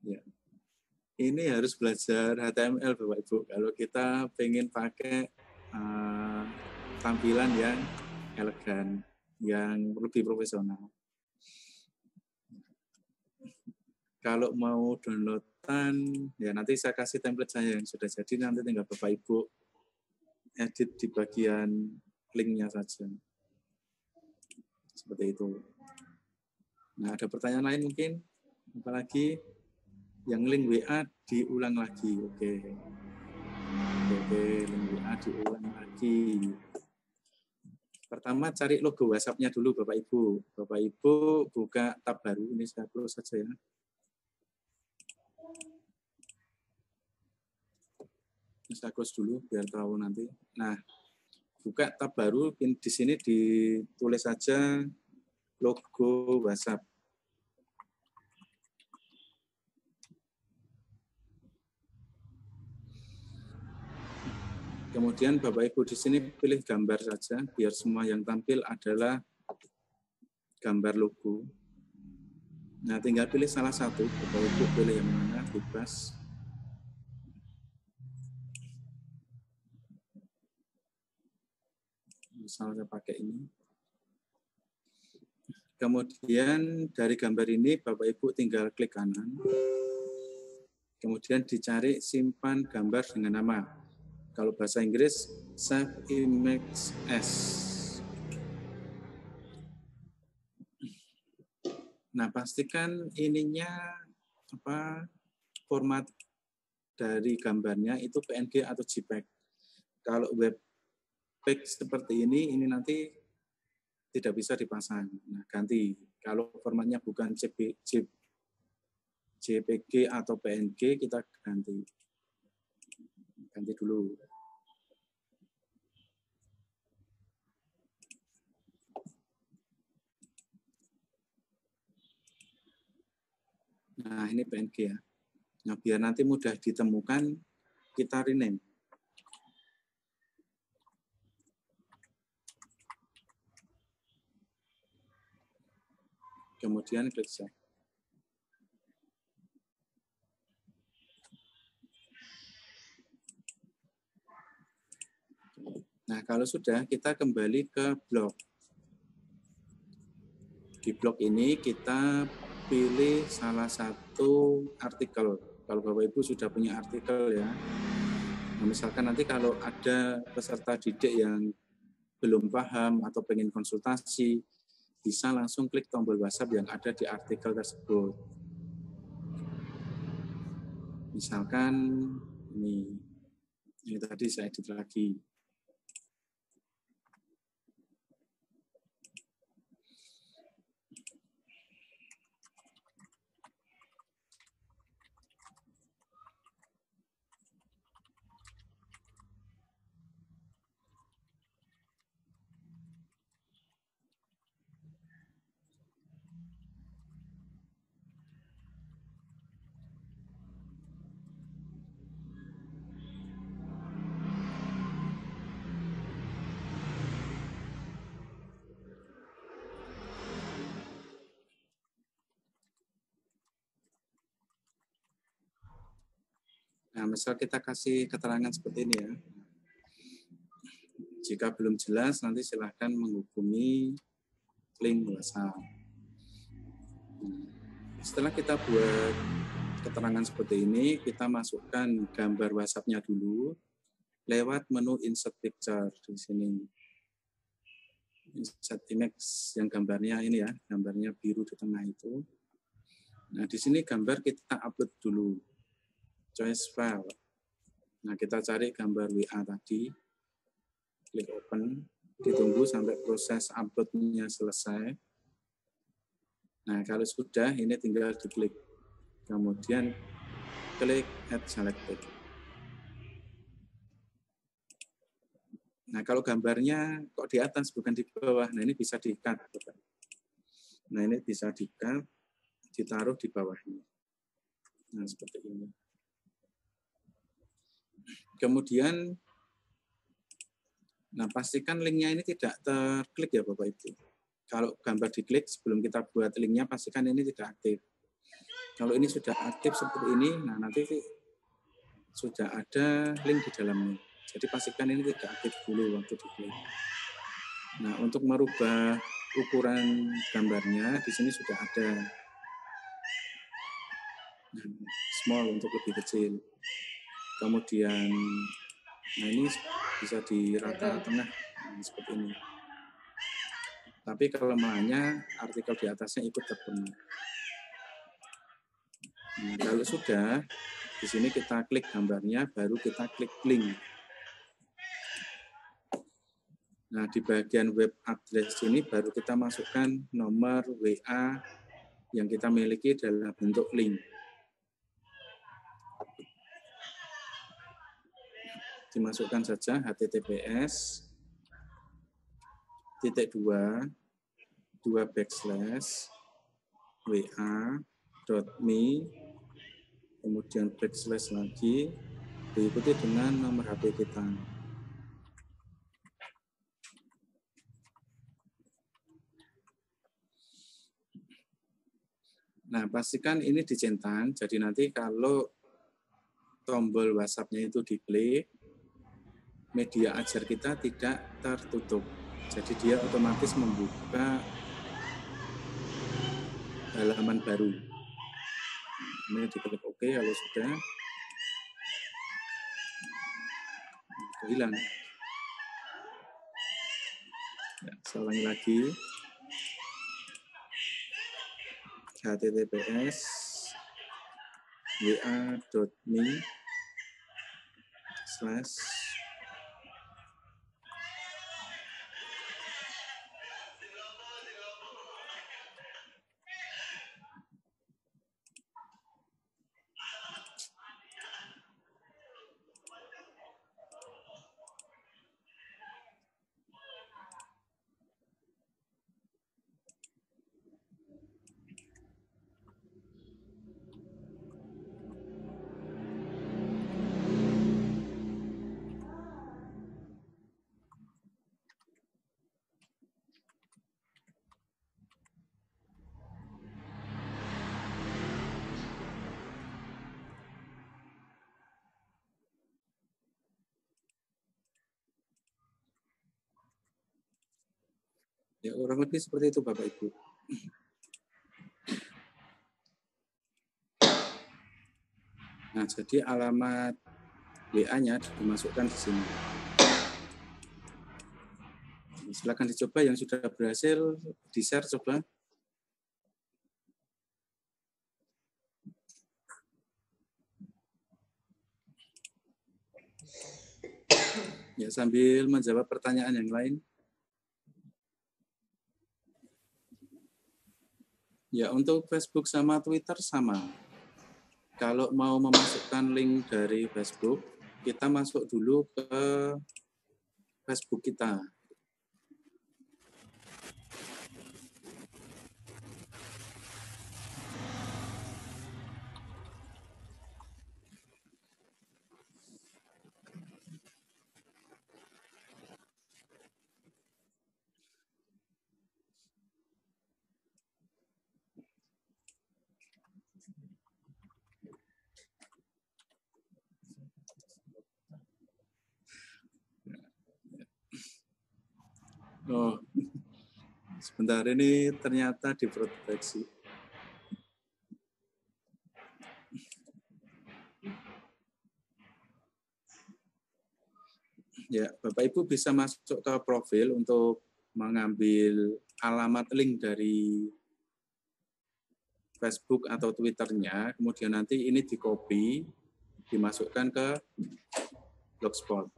Ya. Ini harus belajar HTML Bapak Ibu. Kalau kita pengen pakai tampilan yang elegan, yang lebih profesional. Kalau mau downloadan, ya nanti saya kasih template saya yang sudah jadi, nanti tinggal Bapak Ibu edit di bagian linknya saja. Seperti itu. Nah, ada pertanyaan lain mungkin? Apalagi yang link WA diulang lagi, oke. Oke, link WA diulang lagi. Pertama cari logo WhatsApp-nya dulu Bapak Ibu. Bapak Ibu buka tab baru, ini saya close saja ya. Ini saya close dulu biar tahu nanti. Nah, buka tab baru, di sini ditulis saja logo WhatsApp. Kemudian Bapak Ibu di sini pilih gambar saja, biar semua yang tampil adalah gambar logo. Nah, tinggal pilih salah satu, Bapak Ibu pilih yang mana, bebas. Misalnya pakai ini. Kemudian dari gambar ini Bapak Ibu tinggal klik kanan. Kemudian dicari simpan gambar dengan nama. Kalau bahasa Inggris, save image as. Nah, pastikan ininya format dari gambarnya itu PNG atau JPEG. Kalau webpack seperti ini nanti tidak bisa dipasang. Nah, ganti. Kalau formatnya bukan JPG atau PNG, kita ganti. Ganti dulu. Nah, ini PNG ya. Nah, biar nanti mudah ditemukan, kita rename. Kemudian klik save. Nah, kalau sudah, kita kembali ke blog. Di blog ini kita pilih salah satu artikel. Kalau Bapak Ibu sudah punya artikel ya. Nah, misalkan nanti kalau ada peserta didik yang belum paham atau pengen konsultasi, bisa langsung klik tombol WhatsApp yang ada di artikel tersebut. Misalkan ini tadi saya edit lagi. Nah, misal kita kasih keterangan seperti ini ya. Jika belum jelas, nanti silahkan menghubungi link WhatsApp. Setelah kita buat keterangan seperti ini, kita masukkan gambar WhatsApp-nya dulu lewat menu Insert Picture di sini. Insert Image yang gambarnya ini ya, gambarnya biru di tengah itu. Nah, di sini gambar kita upload dulu. Choice file. Nah, kita cari gambar WA tadi, klik open, ditunggu sampai proses upload-nya selesai. Nah, kalau sudah, ini tinggal diklik. Kemudian klik Add Selected. Nah, kalau gambarnya kok di atas bukan di bawah, nah ini bisa di-cut. Nah, ini bisa di-cut, ditaruh di bawahnya. Nah, seperti ini. Kemudian, nah pastikan linknya ini tidak terklik ya Bapak Ibu. Kalau gambar diklik sebelum kita buat linknya, pastikan ini tidak aktif. Kalau ini sudah aktif seperti ini, nah nanti sudah ada link di dalamnya. Jadi pastikan ini tidak aktif dulu waktu diklik. Nah, untuk merubah ukuran gambarnya, di sini sudah ada. Nah, small untuk lebih kecil. Kemudian, nah ini bisa di rata tengah, nah, seperti ini. Tapi kelemahannya artikel di atasnya ikut terpenuhi. Nah, kalau sudah, Di sini kita klik gambarnya, baru kita klik link. Nah, di bagian web address ini baru kita masukkan nomor WA yang kita miliki dalam bentuk link. Dimasukkan saja https://wa.me, kemudian backslash lagi, diikuti dengan nomor HP kita. Nah, pastikan ini dicentang, jadi nanti kalau tombol WhatsApp-nya itu diklik, media ajar kita tidak tertutup. Jadi dia otomatis membuka halaman baru. Ini diklik OK, kalau sudah, hilang. Ya, saya ulangi lagi. https://wa.me/ Ya, kurang lebih seperti itu Bapak Ibu. Nah, jadi alamat WA-nya dimasukkan di sini. Silakan dicoba yang sudah berhasil, di-share coba. Ya, sambil menjawab pertanyaan yang lain. Ya, untuk Facebook sama Twitter sama. Kalau mau memasukkan link dari Facebook, kita masuk dulu ke Facebook kita. Oh, sebentar, ini ternyata diproteksi. Ya, Bapak Ibu bisa masuk ke profil untuk mengambil alamat link dari Facebook atau Twitter-nya, kemudian nanti ini di-copy, dimasukkan ke Blogspot.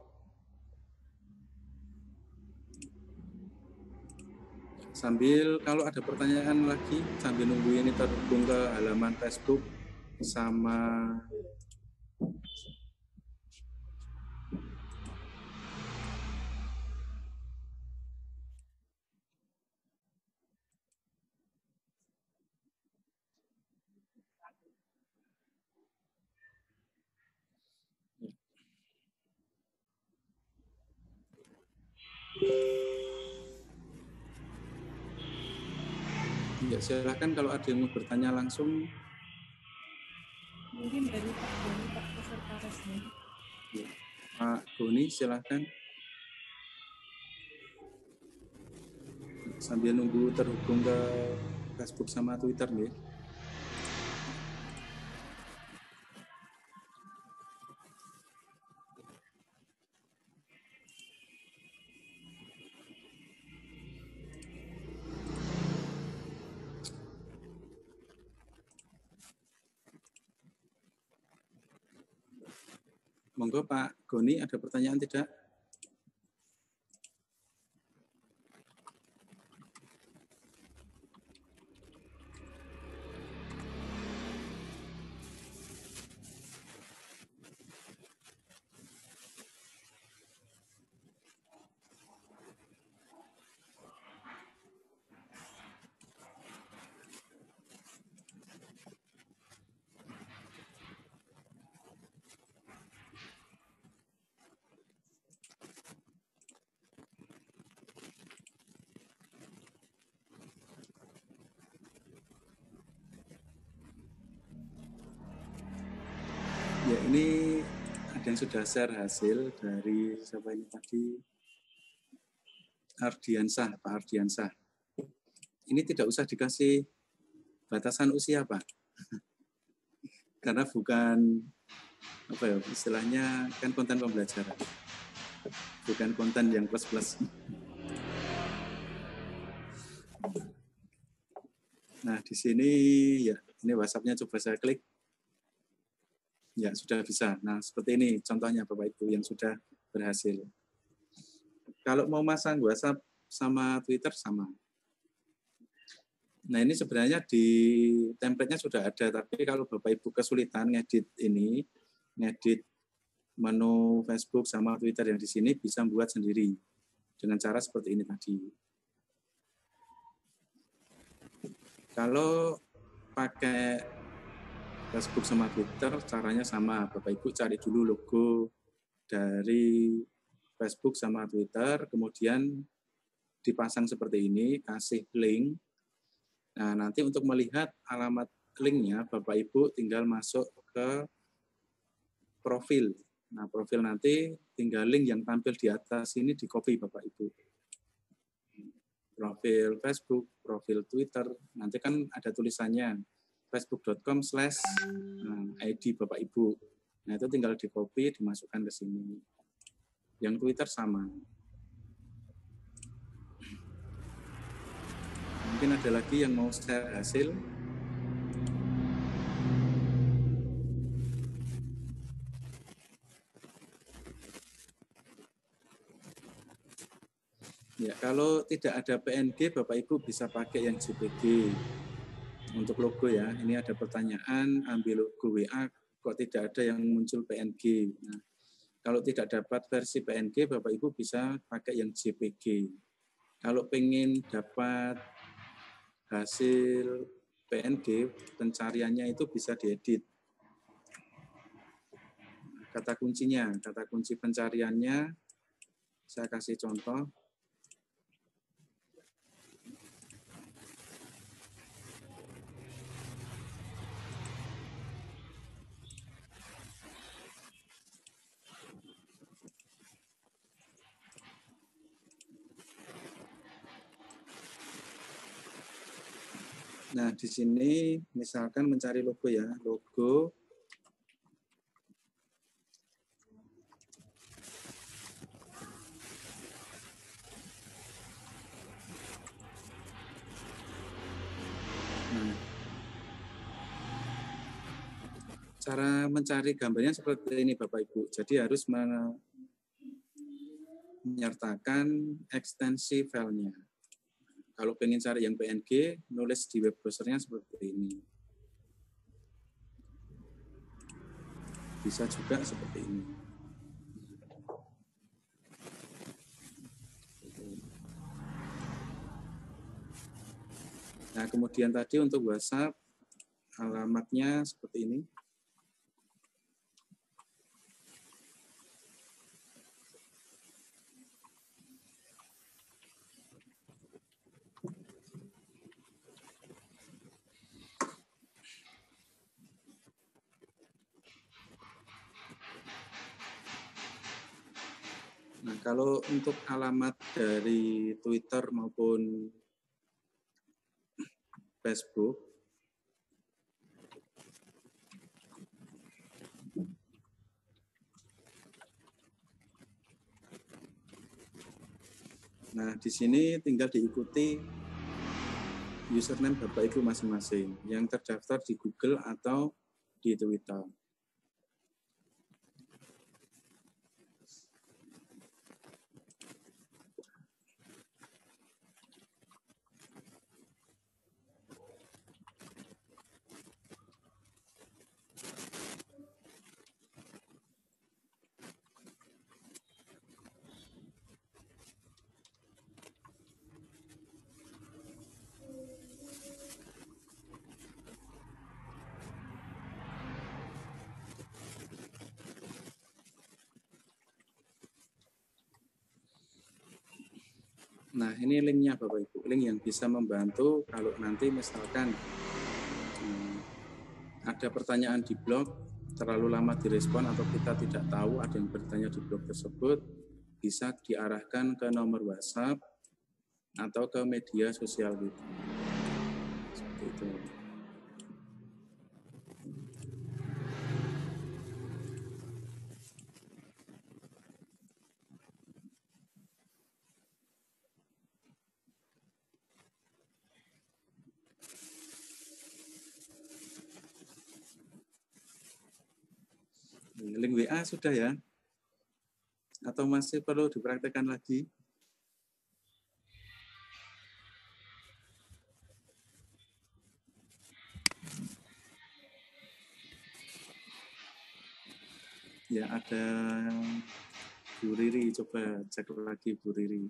Sambil kalau ada pertanyaan lagi, sambil nunggu ini terhubung ke halaman Facebook sama ya, silakan kalau ada yang mau bertanya langsung. Mungkin dari Pak Doni, Pak peserta resmi. Ya. Pak Doni, silakan. Sambil nunggu terhubung ke Facebook sama Twitter nih. Monggo Pak Goni, ada pertanyaan tidak? Ya, ini ada yang sudah share hasil dari siapa ini tadi? Ardiansah, Pak Ardiansah. Ini tidak usah dikasih batasan usia, Pak. Karena bukan apa ya, istilahnya kan konten pembelajaran. Bukan konten yang plus-plus. Nah, di sini ya, ini WhatsApp-nya coba saya klik. Ya, sudah bisa. Nah, seperti ini contohnya Bapak Ibu yang sudah berhasil. Kalau mau masang WhatsApp sama Twitter sama. Nah, ini sebenarnya di template-nya sudah ada, tapi kalau Bapak Ibu kesulitan ngedit ini, ngedit menu Facebook sama Twitter yang di sini bisa buat sendiri dengan cara seperti ini tadi. Kalau pakai Facebook sama Twitter caranya sama. Bapak Ibu cari dulu logo dari Facebook sama Twitter, kemudian dipasang seperti ini, kasih link. Nah, nanti untuk melihat alamat linknya, Bapak Ibu tinggal masuk ke profil. Nah, profil nanti tinggal link yang tampil di atas ini di copy Bapak Ibu. Profil Facebook, profil Twitter, nanti kan ada tulisannya facebook.com/ID Bapak Ibu. Nah, itu tinggal di-copy, dimasukkan ke sini. Yang Twitter sama. Mungkin ada lagi yang mau share hasil. Ya, kalau tidak ada PNG, Bapak Ibu bisa pakai yang JPG. Untuk logo ya, ini ada pertanyaan, ambil logo WA, kok tidak ada yang muncul PNG. Nah, kalau tidak dapat versi PNG, Bapak Ibu bisa pakai yang JPG. Kalau pengen dapat hasil PNG, pencariannya itu bisa diedit. Kata kuncinya, kata kunci pencariannya, saya kasih contoh. Nah, di sini misalkan mencari logo ya, logo. Nah, cara mencari gambarnya seperti ini Bapak Ibu. Jadi harus menyertakan ekstensi filenya. Kalau pengen cari yang PNG, nulis di web browsernya seperti ini. Bisa juga seperti ini. Nah, kemudian tadi untuk WhatsApp, alamatnya seperti ini. Nah, kalau untuk alamat dari Twitter maupun Facebook, nah di sini tinggal diikuti username Bapak Ibu masing-masing yang terdaftar di Google atau di Twitter. Nah, ini linknya Bapak Ibu, link yang bisa membantu kalau nanti misalkan ada pertanyaan di blog, terlalu lama direspon atau kita tidak tahu ada yang bertanya di blog tersebut, bisa diarahkan ke nomor WhatsApp atau ke media sosial kita. Seperti itu. Link WA sudah ya? Atau masih perlu dipraktekkan lagi? Ya, ada Bu Riri, coba cek lagi Bu Riri.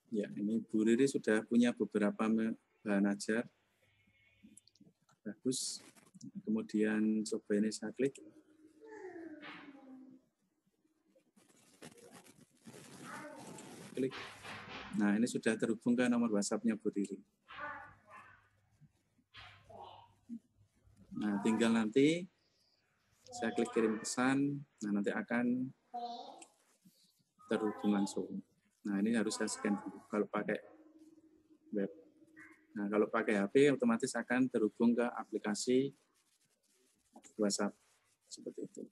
Ya, ini Bu Riri sudah punya beberapa bahan ajar. Bagus. Kemudian coba ini saya klik. Klik. Nah, ini sudah terhubung ke nomor WhatsApp-nya Bu Riri. Nah, tinggal nanti saya klik kirim pesan. Nah, nanti akan terhubung langsung. Nah, ini harus saya scan dulu kalau pakai web. Nah, kalau pakai HP otomatis akan terhubung ke aplikasi WhatsApp. Seperti itu.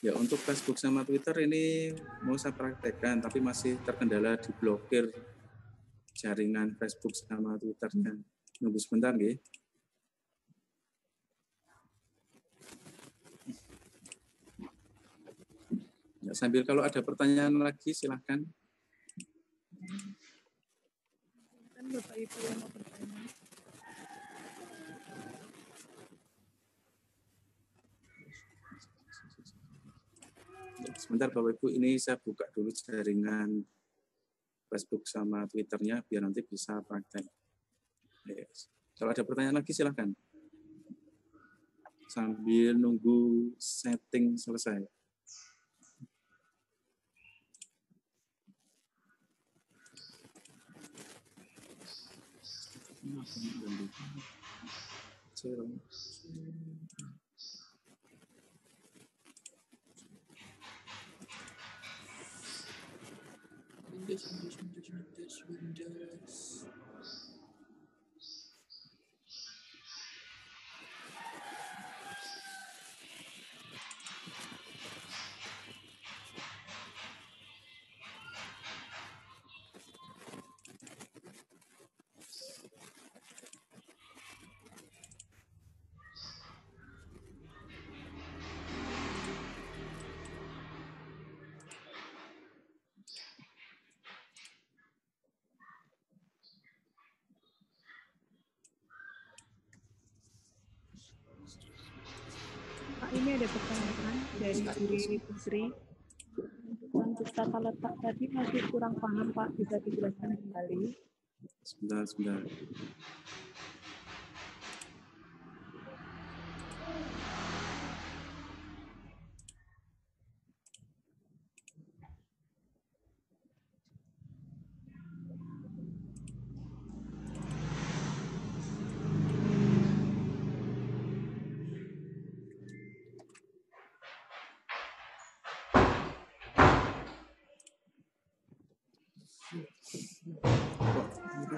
Ya, untuk Facebook sama Twitter ini mau saya praktekkan, tapi masih terkendala diblokir jaringan Facebook sama Twitternya. Nunggu sebentar, nggih. Ya, sambil kalau ada pertanyaan lagi silahkan. Kan Bapak Ibu yang mau bertanya. Sebentar Bapak Ibu, ini saya buka dulu jaringan Facebook sama Twitternya biar nanti bisa praktek. Yes. Kalau ada pertanyaan lagi silahkan. Sambil nunggu setting selesai. Pak, ini ada pertanyaan dari Bu Riri Putri. Untuk tata letak tadi masih kurang paham, Pak. Bisa dijelaskan kembali? Sebentar.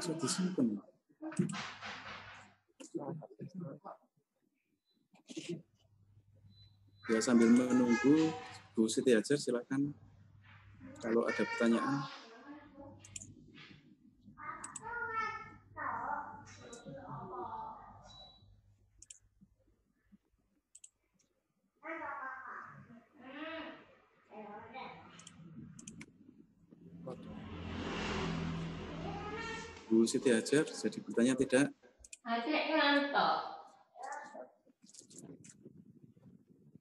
Kok disimpan? Ya, sambil menunggu Bu Siti Hajar silakan kalau ada pertanyaan. Bu Siti Hajar, jadi bertanya tidak? Adik ngantok.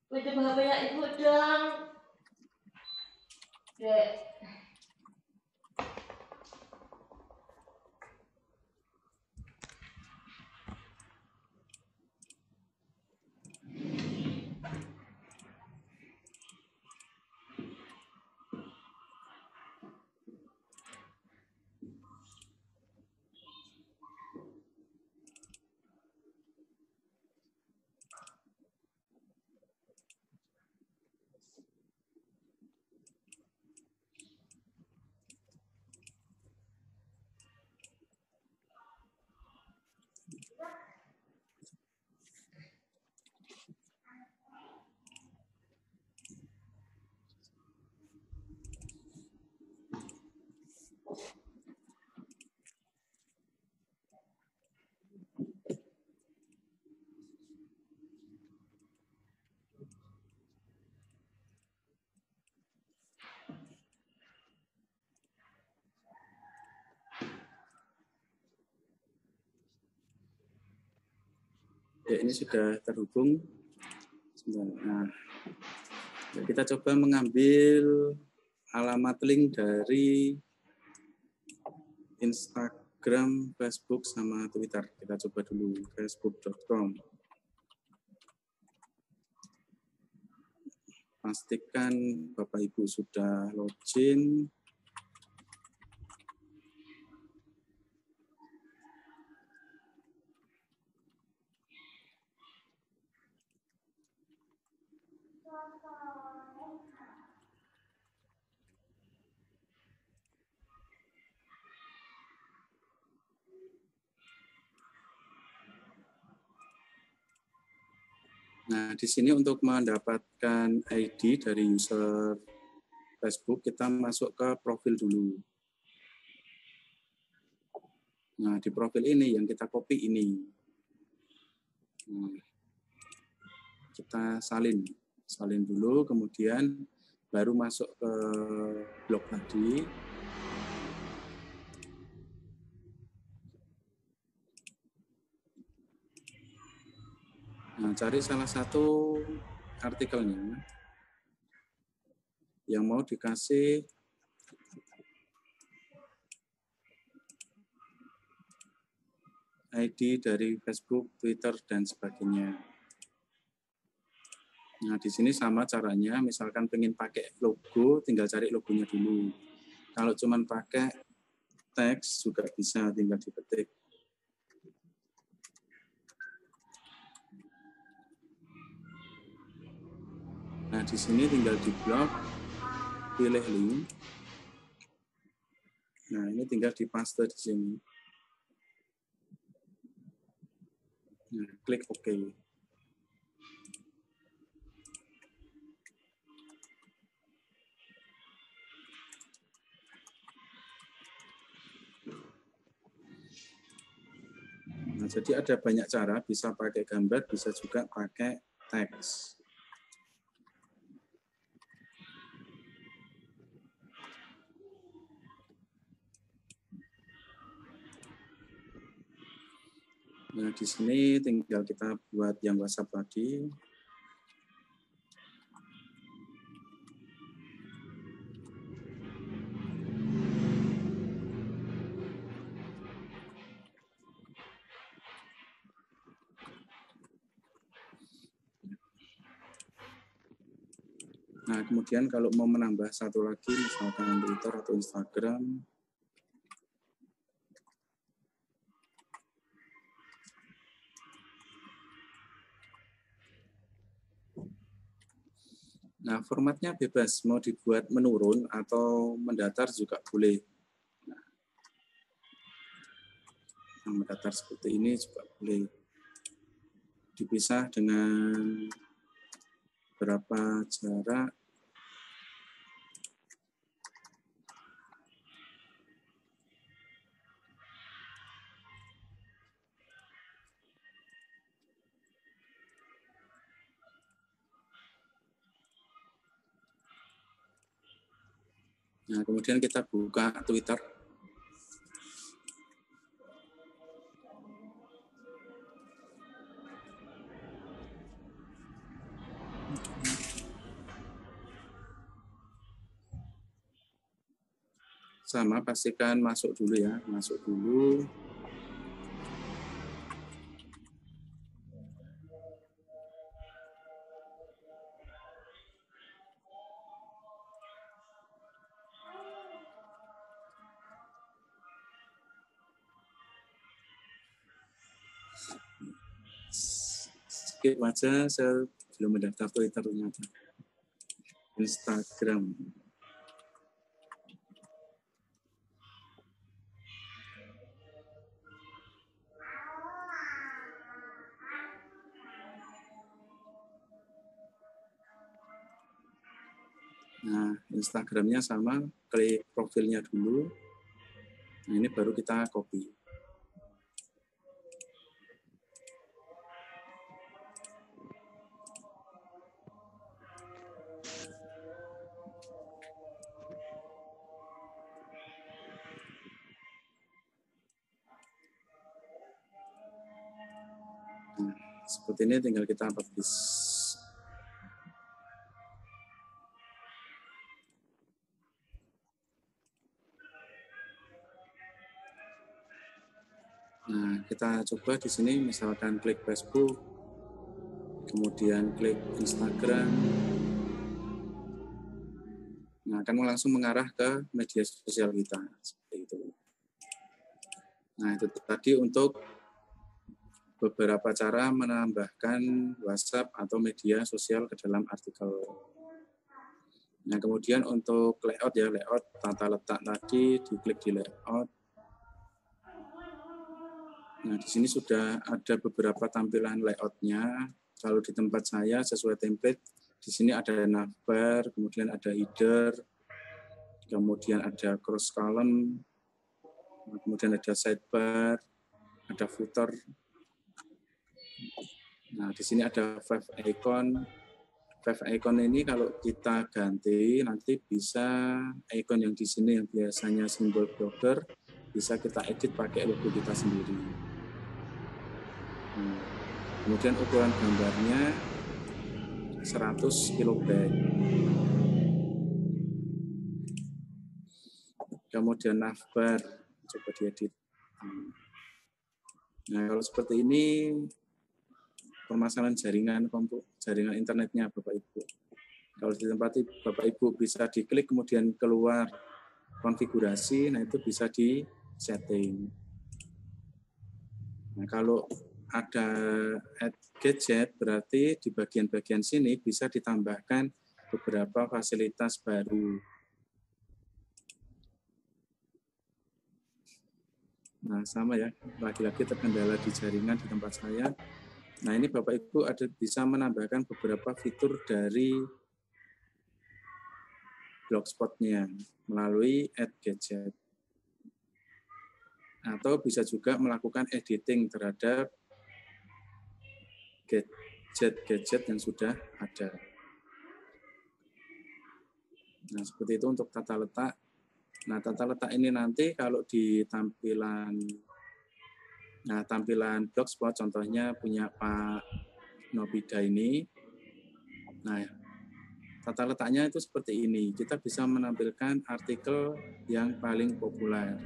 Coba HP-nya ibu dong. Dek. Ya, ini sudah terhubung. Nah, kita coba mengambil alamat link dari Instagram, Facebook, sama Twitter. Kita coba dulu facebook.com. Pastikan Bapak Ibu sudah login. Nah, di sini untuk mendapatkan ID dari user Facebook, kita masuk ke profil dulu. Nah, di profil ini yang kita copy ini. Nah, kita salin dulu, kemudian baru masuk ke blog tadi. Nah, cari salah satu artikelnya yang mau dikasih ID dari Facebook, Twitter, dan sebagainya. Nah, di sini sama caranya, misalkan pengen pakai logo, tinggal cari logonya dulu. Kalau cuma pakai teks juga bisa, tinggal diketik. Nah, di sini tinggal di blok, pilih link. Nah, ini tinggal dipaste di sini. Nah, klik OK. Nah, jadi ada banyak cara, bisa pakai gambar, bisa juga pakai teks. Nah, di sini tinggal kita buat yang WhatsApp tadi. Nah, kemudian kalau mau menambah satu lagi, misalkan Twitter atau Instagram, nah, formatnya bebas, mau dibuat menurun atau mendatar juga boleh. Nah, mendatar seperti ini juga boleh. Dipisah dengan berapa jarak. Nah, kemudian kita buka Twitter. Sama, pastikan masuk dulu ya, masuk dulu. Skip aja, saya belum mendaftar Twitter ternyata. Instagram. Nah, Instagramnya sama, klik profilnya dulu. Nah, ini baru kita copy. Seperti ini tinggal kita publish. Nah, kita coba di sini misalkan klik Facebook, kemudian klik Instagram. Nah, akan langsung mengarah ke media sosial kita seperti itu. Nah, itu tadi untuk beberapa cara menambahkan WhatsApp atau media sosial ke dalam artikel. Nah, kemudian untuk layout ya, layout tata letak tadi, diklik di layout. Nah, di sini sudah ada beberapa tampilan layoutnya. Kalau di tempat saya sesuai template, di sini ada navbar, kemudian ada header, kemudian ada cross column, kemudian ada sidebar, ada footer. Nah, di sini ada five icon. Five icon ini kalau kita ganti, nanti bisa icon yang di sini yang biasanya simbol blogger, bisa kita edit pakai logo kita sendiri. Kemudian ukuran gambarnya 100 KB. Kemudian navbar, coba diedit. Nah, kalau seperti ini permasalahan jaringan internetnya Bapak Ibu. Kalau di tempat Bapak Ibu bisa diklik kemudian keluar konfigurasi, nah itu bisa di setting. Nah, kalau ada add gadget, berarti di bagian-bagian sini bisa ditambahkan beberapa fasilitas baru. Nah, sama ya, lagi-lagi terkendala di jaringan di tempat saya. Nah, ini Bapak Ibu bisa menambahkan beberapa fitur dari Blogspot-nya melalui add gadget. Atau bisa juga melakukan editing terhadap gadget-gadget yang sudah ada. Nah, seperti itu untuk tata letak. Nah, tata letak ini nanti kalau di tampilan Blogspot, contohnya punya Pak Nobida ini. Nah, tata letaknya itu seperti ini. Kita bisa menampilkan artikel yang paling populer.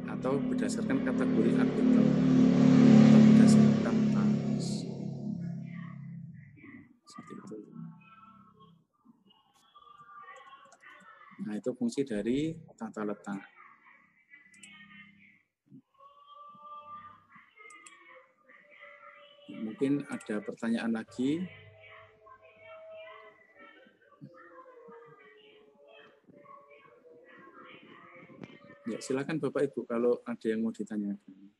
Atau berdasarkan kategori artikel. Atau berdasarkan tags. Seperti itu. Nah, itu fungsi dari tata letak. Mungkin ada pertanyaan lagi. Ya, silakan Bapak Ibu kalau ada yang mau ditanyakan.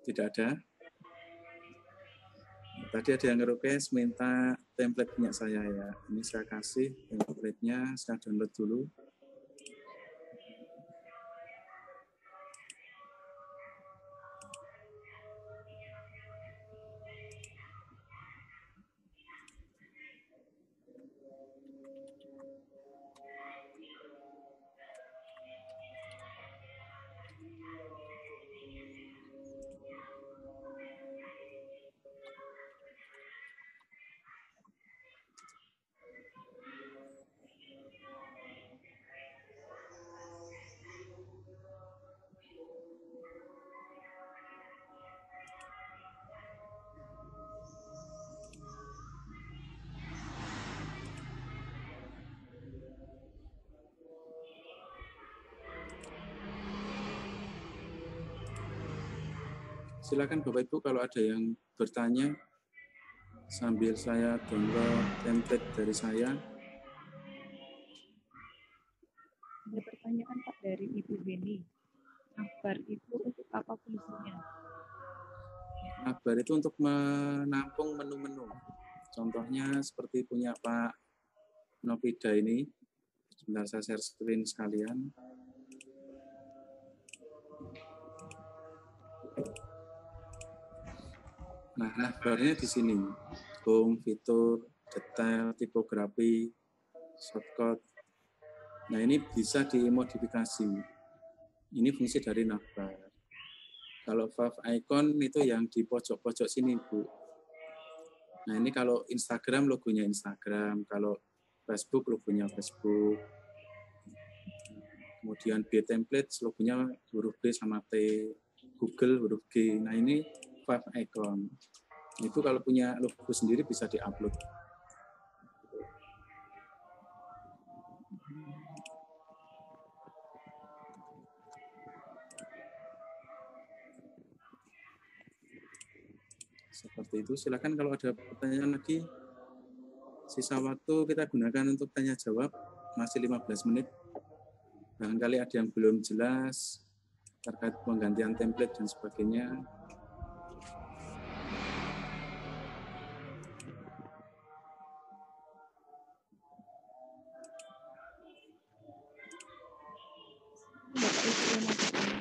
Tidak ada? Tadi ada yang nge-request minta template punya saya ya. Ini saya kasih template-nya, saya download dulu. Silakan Bapak Ibu kalau ada yang bertanya sambil saya download template dari saya. Ada pertanyaan Pak dari Ibu Beni. Navbar itu untuk apa fungsinya? Navbar itu untuk menampung menu-menu. Contohnya seperti punya Pak Nobida ini. Sebentar saya share screen sekalian. Nah, navbarnya di sini. Home, fitur, detail, tipografi, shortcut. Nah, ini bisa dimodifikasi. Ini fungsi dari navbar. Kalau favicon itu yang di pojok-pojok sini, Bu. Nah, ini kalau Instagram, logonya Instagram. Kalau Facebook, logonya Facebook. Kemudian B template, logonya huruf B sama T. Google, huruf G. Nah, ini favicon. Itu kalau punya logo sendiri bisa di-upload. Seperti itu. Silakan kalau ada pertanyaan lagi. Sisa waktu kita gunakan untuk tanya jawab. Masih 15 menit. Barangkali ada yang belum jelas terkait penggantian template dan sebagainya. Bapak Ibu yang mau bertanya.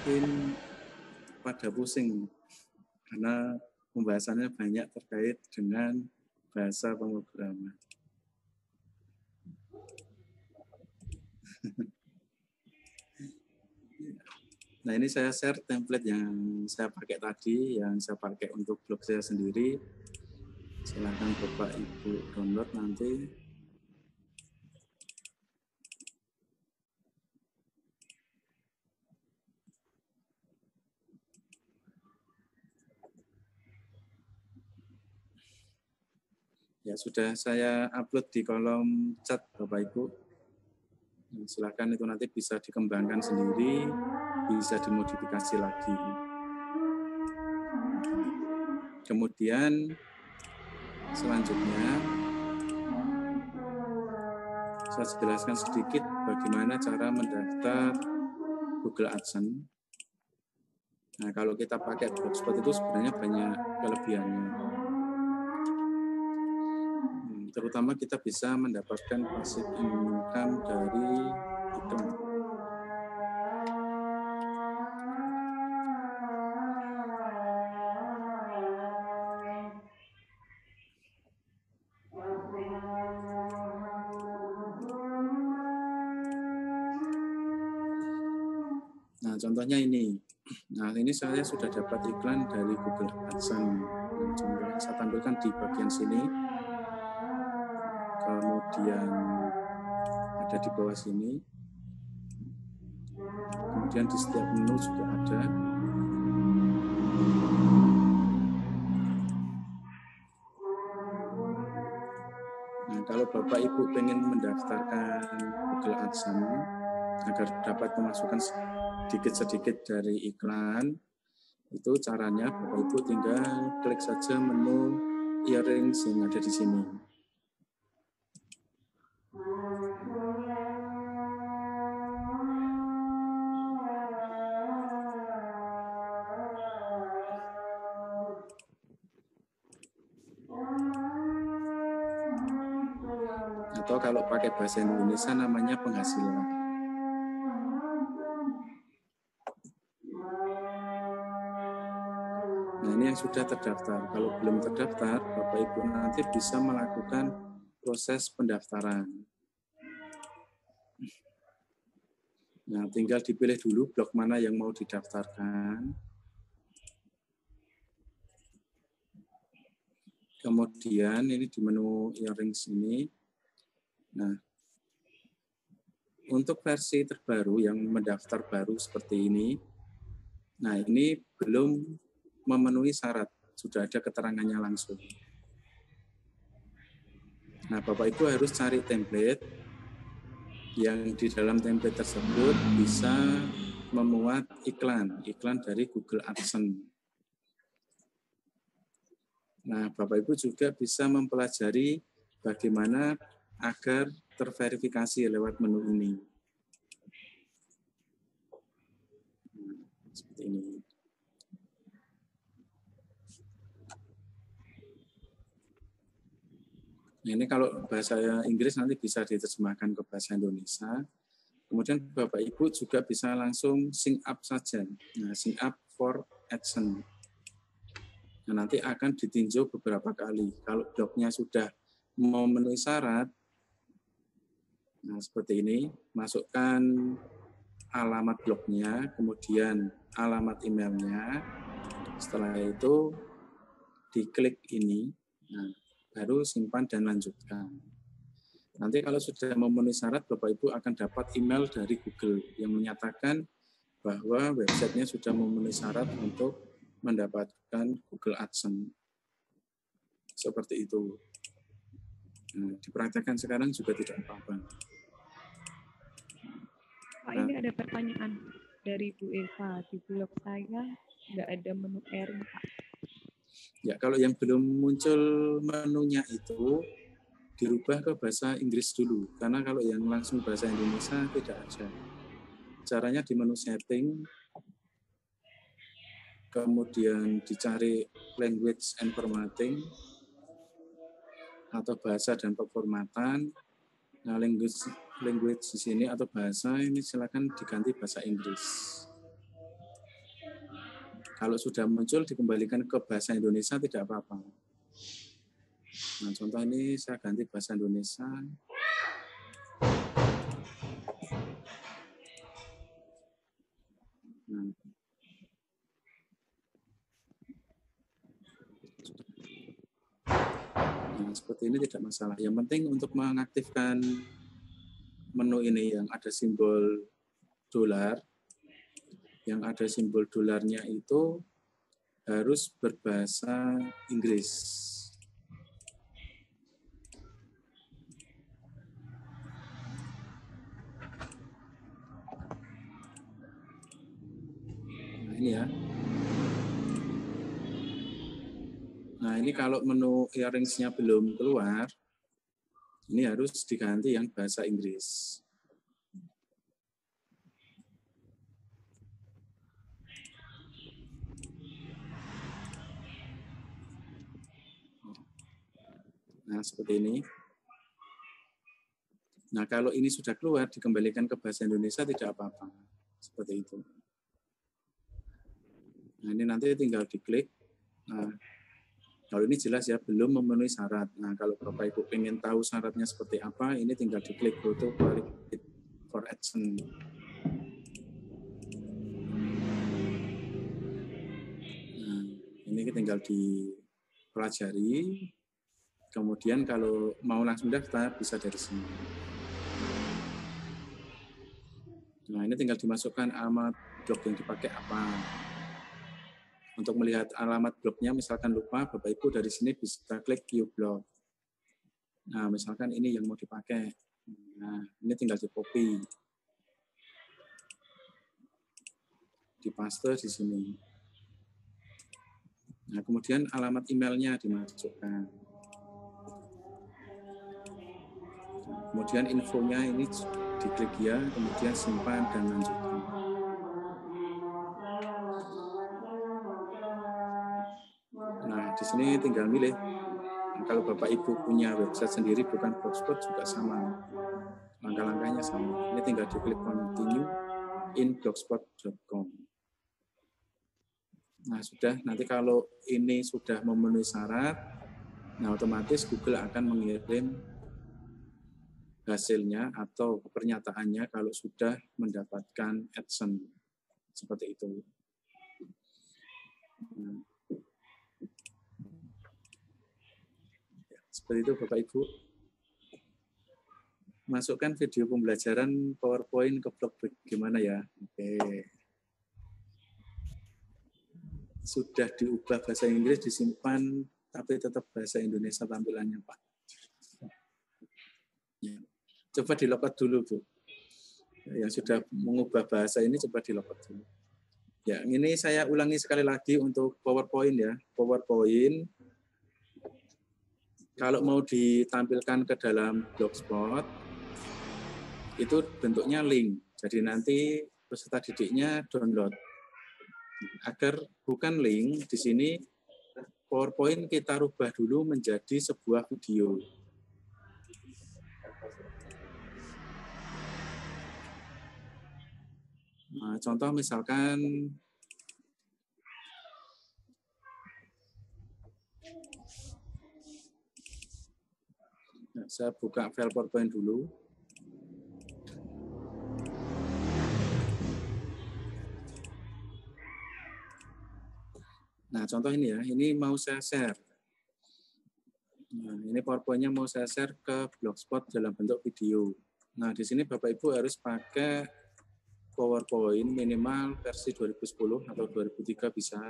Mungkin pada pusing karena pembahasannya banyak terkait dengan bahasa pemrograman. Nah, ini saya share template yang saya pakai tadi, yang saya pakai untuk blog saya sendiri. Silakan Bapak Ibu download nanti. Ya, sudah saya upload di kolom chat Bapak Ibu. Silakan itu nanti bisa dikembangkan sendiri, bisa dimodifikasi lagi. Kemudian selanjutnya saya jelaskan sedikit bagaimana cara mendaftar Google AdSense. Nah, kalau kita pakai Blogspot itu sebenarnya banyak kelebihannya. Terutama kita bisa mendapatkan passive income dari iklan. Nah, contohnya ini. Nah, ini saya sudah dapat iklan dari Google AdSense. Nah, contohnya saya tampilkan di bagian sini. Kemudian ada di bawah sini. Kemudian di setiap menu juga ada. Nah, kalau Bapak Ibu pengen mendaftarkan Google AdSense agar dapat memasukkan sedikit-sedikit dari iklan, itu caranya Bapak Ibu tinggal klik saja menu earrings yang ada di sini. Atau kalau pakai bahasa Indonesia namanya penghasilan. Nah, ini yang sudah terdaftar. Kalau belum terdaftar, Bapak Ibu nanti bisa melakukan proses pendaftaran. Nah, tinggal dipilih dulu blog mana yang mau didaftarkan. Kemudian ini di menu earrings ini. Nah, untuk versi terbaru yang mendaftar baru seperti ini, nah ini belum memenuhi syarat, sudah ada keterangannya langsung. Nah, Bapak Ibu harus cari template yang di dalam template tersebut bisa memuat iklan dari Google AdSense. Nah, Bapak Ibu juga bisa mempelajari bagaimana agar terverifikasi lewat menu ini. Nah, seperti ini. Nah, ini kalau bahasa Inggris nanti bisa diterjemahkan ke bahasa Indonesia. Kemudian Bapak Ibu juga bisa langsung sync up saja. Nah, sync up for action. Nah, nanti akan ditinjau beberapa kali. Kalau blognya sudah memenuhi syarat, nah seperti ini, masukkan alamat blognya, kemudian alamat emailnya. Setelah itu diklik ini, nah, baru simpan dan lanjutkan. Nanti kalau sudah memenuhi syarat, Bapak Ibu akan dapat email dari Google yang menyatakan bahwa websitenya sudah memenuhi syarat untuk mendapatkan Google AdSense. Seperti itu. Nah, dipraktekkan sekarang juga tidak apa-apa. Pak, ini ada pertanyaan dari Bu Eva. Di blog saya nggak ada menu airing, Pak. Ya, kalau yang belum muncul menunya itu dirubah ke bahasa Inggris dulu, karena kalau yang langsung bahasa Indonesia tidak ada. Caranya di menu setting, kemudian dicari language and formatting atau bahasa dan peformatan. Nah, language di sini atau bahasa ini silakan diganti bahasa Inggris. Kalau sudah muncul dikembalikan ke bahasa Indonesia tidak apa-apa. Nah, contoh ini saya ganti bahasa Indonesia. Nah, seperti ini tidak masalah. Yang penting untuk mengaktifkan menu ini yang ada simbol dolar, yang ada simbol dolarnya itu harus berbahasa Inggris. Nah, ini ya. Nah, ini kalau menu earrings-nya belum keluar, ini harus diganti yang bahasa Inggris. Nah, seperti ini. Nah, kalau ini sudah keluar, dikembalikan ke bahasa Indonesia tidak apa-apa. Seperti itu. Nah, ini nanti tinggal diklik. Nah, kalau ini jelas ya, belum memenuhi syarat. Nah, kalau Bapak Ibu ingin tahu syaratnya seperti apa, ini tinggal diklik foto qualified for action. Nah, ini tinggal dipelajari. Kemudian kalau mau langsung daftar, bisa dari sini. Nah, ini tinggal dimasukkan alamat blog yang dipakai apa. Untuk melihat alamat blognya, misalkan lupa, Bapak Ibu dari sini bisa klik view blog. Nah, misalkan ini yang mau dipakai. Nah, ini tinggal di-copy. Dipaste di sini. Nah, kemudian alamat emailnya dimasukkan. Kemudian infonya ini diklik ya, kemudian simpan dan lanjutkan. Nah, di sini tinggal milih. Nah, kalau Bapak Ibu punya website sendiri bukan Blogspot juga sama. Langkah-langkahnya sama. Ini tinggal diklik continue in blogspot.com. Nah, sudah. Nanti kalau ini sudah memenuhi syarat, nah otomatis Google akan mengirim hasilnya atau pernyataannya kalau sudah mendapatkan AdSense. Seperti itu. Seperti itu Bapak Ibu. Masukkan video pembelajaran PowerPoint ke blog gimana ya? Oke. Sudah diubah bahasa Inggris, disimpan, tapi tetap bahasa Indonesia tampilannya, Pak. Ya. Coba dilopet dulu, Bu. Yang sudah mengubah bahasa ini coba dilopet dulu. Ya, ini saya ulangi sekali lagi untuk PowerPoint ya. PowerPoint, kalau mau ditampilkan ke dalam Blogspot, itu bentuknya link. Jadi nanti peserta didiknya download. Agar bukan link, di sini PowerPoint kita rubah dulu menjadi sebuah video. Nah, contoh misalkan saya buka file PowerPoint dulu. Nah, contoh ini ya, ini mau saya share. Nah, ini PowerPoint-nya mau saya share ke Blogspot dalam bentuk video. Nah, di sini Bapak Ibu harus pakai PowerPoint minimal versi 2010 atau 2003 bisa.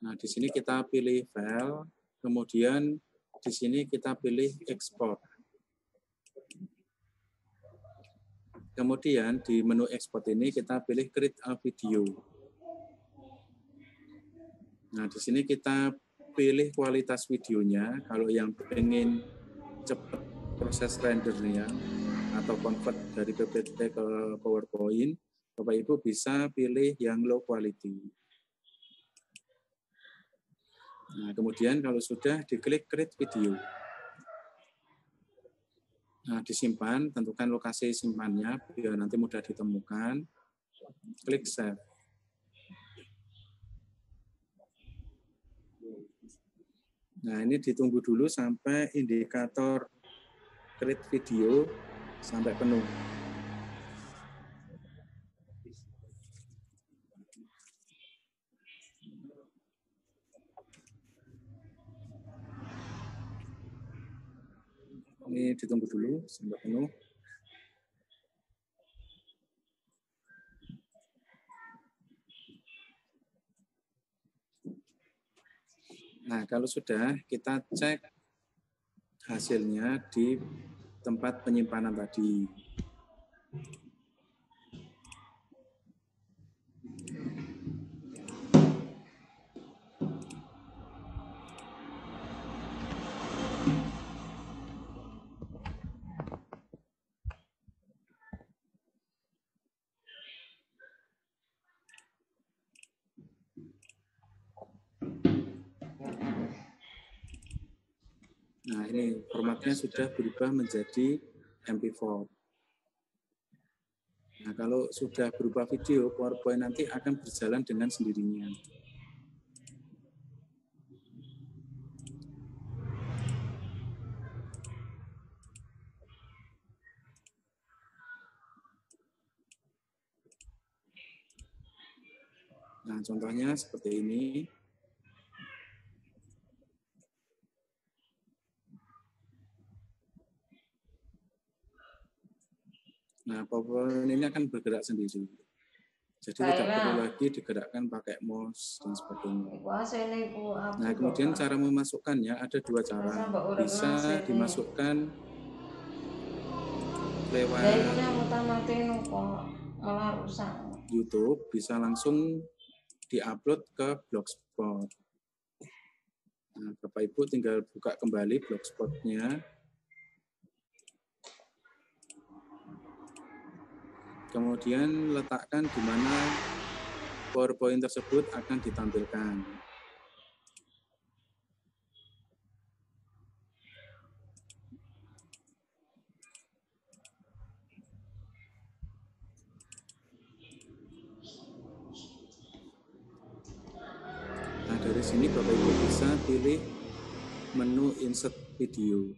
Nah, di sini kita pilih file, kemudian di sini kita pilih export. Kemudian di menu export ini kita pilih create a video. Nah, di sini kita pilih kualitas videonya. Kalau yang pengen cepat proses rendernya atau convert dari PPT ke PowerPoint, Bapak Ibu bisa pilih yang low quality. Nah, kemudian kalau sudah diklik create video. Nah, disimpan, tentukan lokasi simpannya biar nanti mudah ditemukan. Klik save. Nah, ini ditunggu dulu sampai indikator create video sampai penuh. Ini ditunggu dulu sampai penuh. Nah, kalau sudah, kita cek hasilnya di tempat penyimpanan tadi. Nah, ini formatnya sudah berubah menjadi MP4. Nah, kalau sudah berubah video, PowerPoint nanti akan berjalan dengan sendirinya. Nah, contohnya seperti ini. Nah, PowerPoint ini akan bergerak sendiri. Jadi tidak perlu lagi digerakkan pakai mouse dan sebagainya. Nah, kemudian cara memasukkannya ada dua cara. Bisa dimasukkan lewat YouTube, bisa langsung diupload ke Blogspot. Nah, Bapak Ibu tinggal buka kembali Blogspot-nya. Kemudian letakkan di mana PowerPoint tersebut akan ditampilkan. Nah, dari sini Bapak Ibu bisa pilih menu insert video.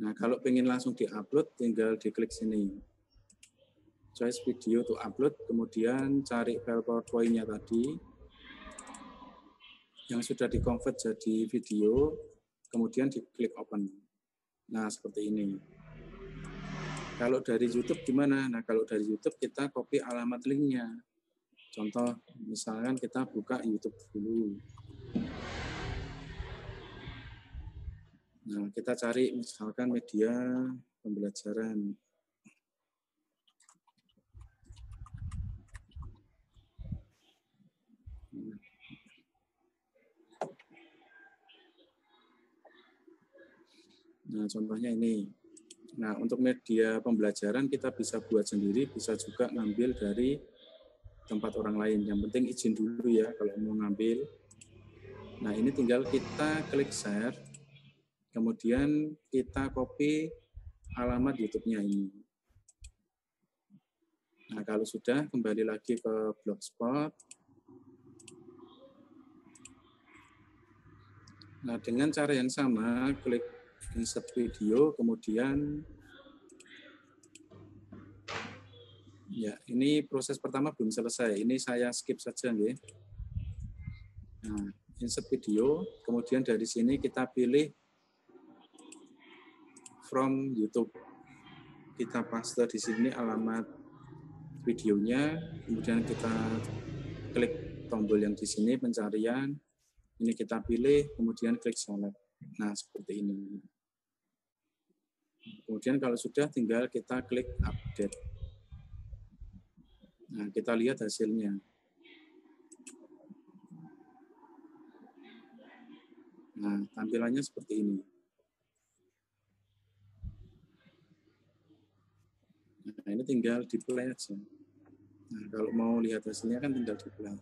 Nah, kalau pengen langsung diupload, tinggal diklik sini. Choice video to upload, kemudian cari file PowerPoint-nya tadi yang sudah di-convert jadi video, kemudian diklik open. Nah, seperti ini. Kalau dari YouTube gimana? Nah, kalau dari YouTube kita copy alamat linknya. Contoh, misalkan kita buka YouTube dulu. Nah, kita cari misalkan media pembelajaran. Nah, contohnya ini. Nah, untuk media pembelajaran kita bisa buat sendiri, bisa juga ngambil dari tempat orang lain. Yang penting izin dulu ya kalau mau ngambil. Nah, ini tinggal kita klik share, kemudian kita copy alamat YouTube-nya ini. Nah, kalau sudah, kembali lagi ke Blogspot. Nah, dengan cara yang sama, klik insert video, kemudian ya, ini proses pertama belum selesai. Ini saya skip saja ya. Nah, insert video, kemudian dari sini kita pilih from YouTube. Kita paste di sini alamat videonya, kemudian kita klik tombol yang di sini pencarian. Ini kita pilih, kemudian klik select. Nah, seperti ini. Kemudian kalau sudah, tinggal kita klik update. Nah, kita lihat hasilnya. Nah, tampilannya seperti ini. Nah, ini tinggal di play aja. Nah, kalau mau lihat hasilnya kan tinggal di play.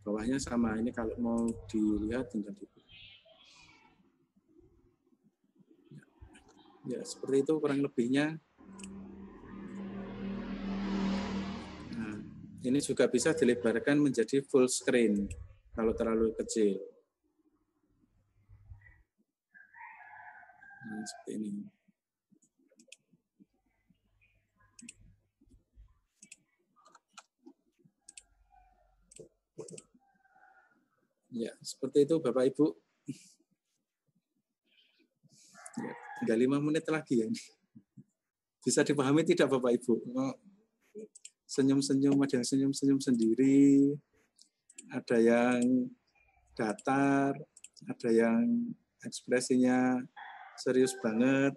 Bawahnya sama, ini kalau mau dilihat tinggal di play. Ya, seperti itu kurang lebihnya. Nah, ini juga bisa dilebarkan menjadi full screen kalau terlalu kecil. Nah, seperti ini. Ya, seperti itu Bapak Ibu. Ya, tinggal 5 menit lagi ya. Bisa dipahami tidak Bapak Ibu? Senyum-senyum, ada yang senyum-senyum sendiri, ada yang datar, ada yang ekspresinya serius banget.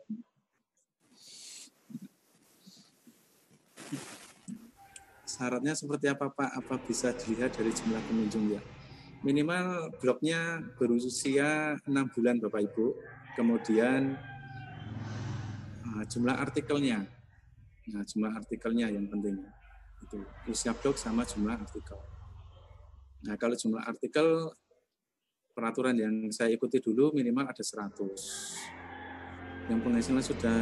Syaratnya seperti apa Pak? Apa bisa dilihat dari jumlah pengunjung ya? Minimal blognya berusia 6 bulan Bapak Ibu. Kemudian jumlah artikelnya. Nah, jumlah artikelnya yang penting. Itu usia blog sama jumlah artikel. Nah, kalau jumlah artikel, peraturan yang saya ikuti dulu minimal ada 100. Yang penghasilan sudah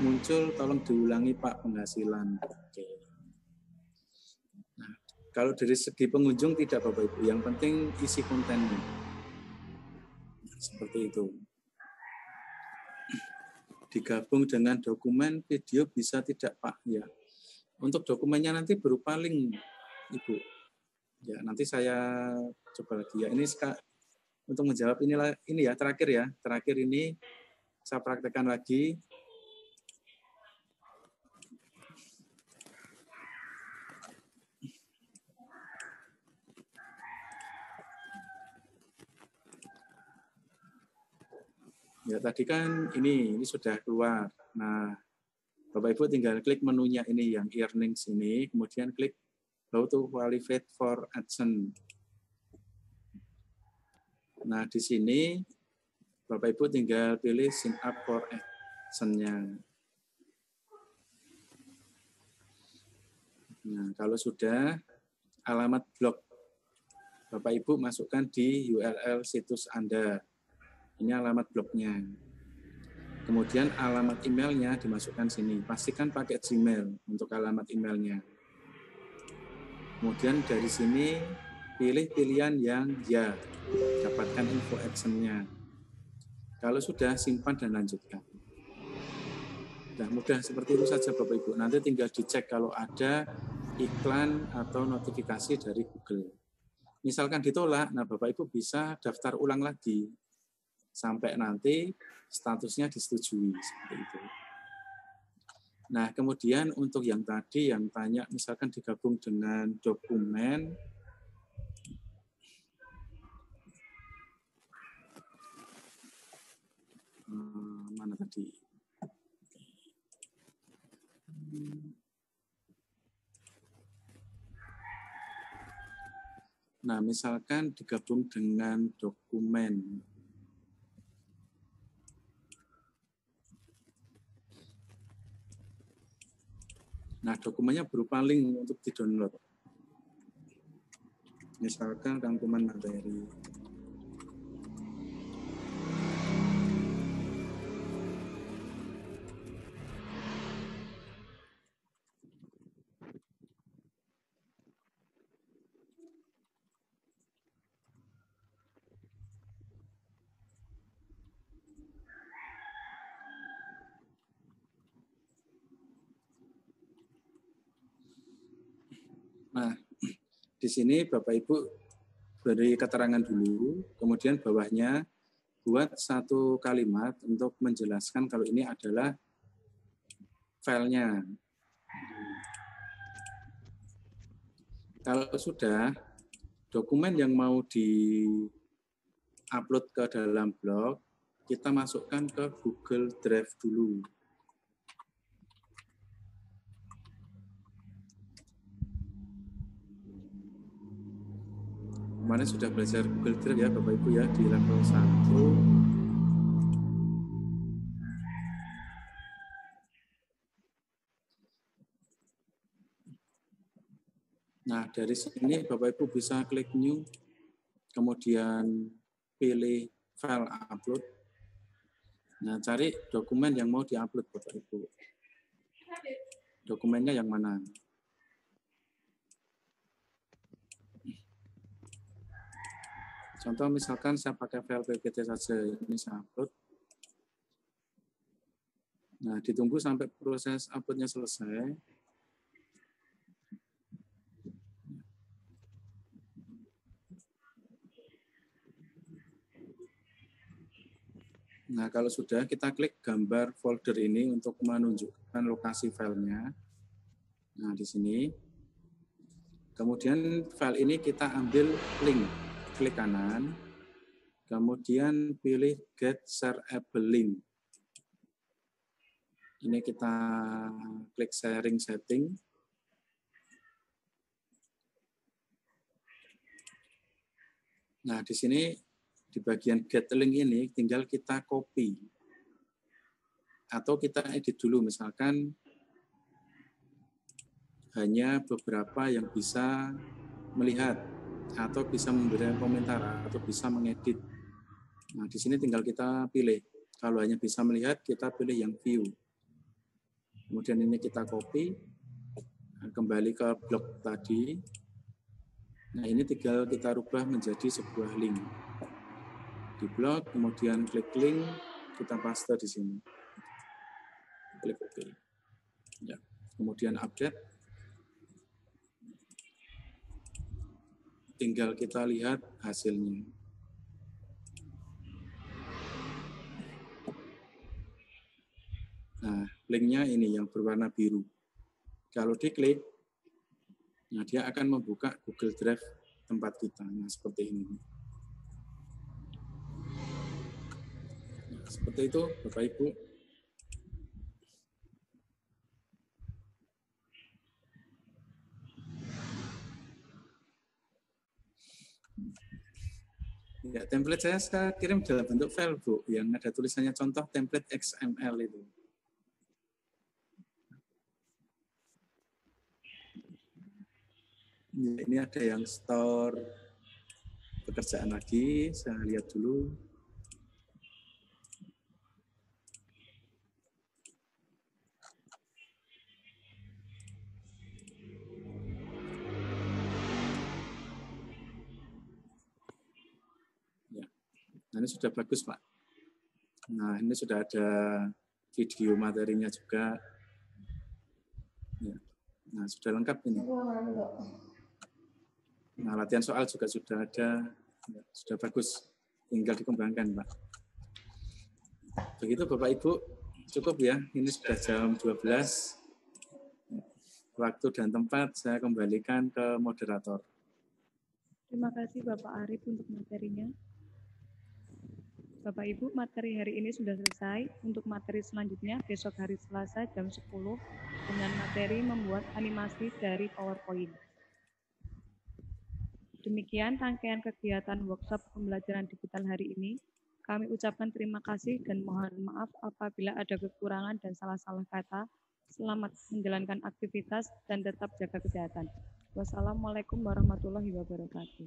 muncul, tolong diulangi Pak penghasilan. Oke. Nah, kalau dari segi pengunjung tidak Bapak Ibu, yang penting isi kontennya. Seperti itu. Digabung dengan dokumen, video bisa tidak Pak? Ya. Untuk dokumennya nanti berupa link, Ibu. Ya, nanti saya coba lagi ya. Ini untuk menjawab ini ya terakhir ya. Terakhir ini saya praktekkan lagi. Ya, tadi kan ini sudah keluar. Nah, Bapak Ibu tinggal klik menunya ini yang earnings ini, kemudian klik how to qualify for AdSense. Nah, di sini Bapak Ibu tinggal pilih sign up for AdSense-nya. Nah, kalau sudah, alamat blog Bapak Ibu masukkan di URL situs Anda. Ini alamat blognya. Kemudian alamat emailnya dimasukkan sini. Pastikan pakai Gmail untuk alamat emailnya. Kemudian dari sini pilih pilihan yang ya, dapatkan info AdSense-nya. Kalau sudah, simpan dan lanjutkan. Nah, mudah seperti itu saja Bapak Ibu. Nanti tinggal dicek kalau ada iklan atau notifikasi dari Google. misalkan ditolak, nah Bapak Ibu bisa daftar ulang lagi sampai nanti statusnya disetujui seperti itu. Nah, kemudian untuk yang tadi yang tanya misalkan digabung dengan dokumen, mana tadi? Nah, misalkan digabung dengan dokumen. Nah, dokumennya berupa link untuk di-download. Misalkan rangkuman materi. Nah, di sini Bapak Ibu beri keterangan dulu, kemudian bawahnya buat satu kalimat untuk menjelaskan kalau ini adalah filenya. Kalau sudah, dokumen yang mau di-upload ke dalam blog, kita masukkan ke Google Drive dulu. Kemarin sudah belajar Google Drive ya Bapak Ibu ya di level 1. Nah, dari sini Bapak Ibu bisa klik new, kemudian pilih file upload. Nah, cari dokumen yang mau diupload Bapak Ibu. Dokumennya yang mana? Contoh misalkan saya pakai file PPT saja, ini saya upload. Nah, ditunggu sampai proses uploadnya selesai. Nah, kalau sudah, kita klik gambar folder ini untuk menunjukkan lokasi filenya. Nah, di sini. Kemudian file ini kita ambil link. Klik kanan, kemudian pilih Get Shareable Link. Ini kita klik Sharing Setting. Nah, di sini di bagian Get Link ini tinggal kita copy. Atau kita edit dulu, misalkan hanya beberapa yang bisa melihat atau bisa memberikan komentar atau bisa mengedit. Nah, di sini tinggal kita pilih. Kalau hanya bisa melihat, kita pilih yang view. Kemudian ini kita copy, kembali ke blog tadi. Nah, ini tinggal kita rubah menjadi sebuah link. Di blog, kemudian klik link, kita paste di sini. Klik OK. Ya. Kemudian update. Tinggal kita lihat hasilnya. Nah, linknya ini yang berwarna biru. Kalau diklik, nah dia akan membuka Google Drive tempat kita. Nah, seperti ini. Nah, seperti itu, Bapak Ibu. Ya, template saya kirim dalam bentuk file, Bu, yang ada tulisannya contoh template XML itu. Ya, ini ada yang store pekerjaan lagi, saya lihat dulu. Nah, ini sudah bagus, Pak. Nah, ini sudah ada video materinya juga. Ya. Nah, sudah lengkap ini. Nah, latihan soal juga sudah ada, ya, sudah bagus, tinggal dikembangkan, Pak. Begitu Bapak Ibu, cukup ya, ini sudah jam 12. Waktu dan tempat saya kembalikan ke moderator. Terima kasih Bapak Arif untuk materinya. Bapak Ibu, materi hari ini sudah selesai. Untuk materi selanjutnya besok hari Selasa jam 10 dengan materi membuat animasi dari PowerPoint. Demikian rangkaian kegiatan workshop pembelajaran digital hari ini. Kami ucapkan terima kasih dan mohon maaf apabila ada kekurangan dan salah-salah kata. Selamat menjalankan aktivitas dan tetap jaga kesehatan. Wassalamualaikum warahmatullahi wabarakatuh.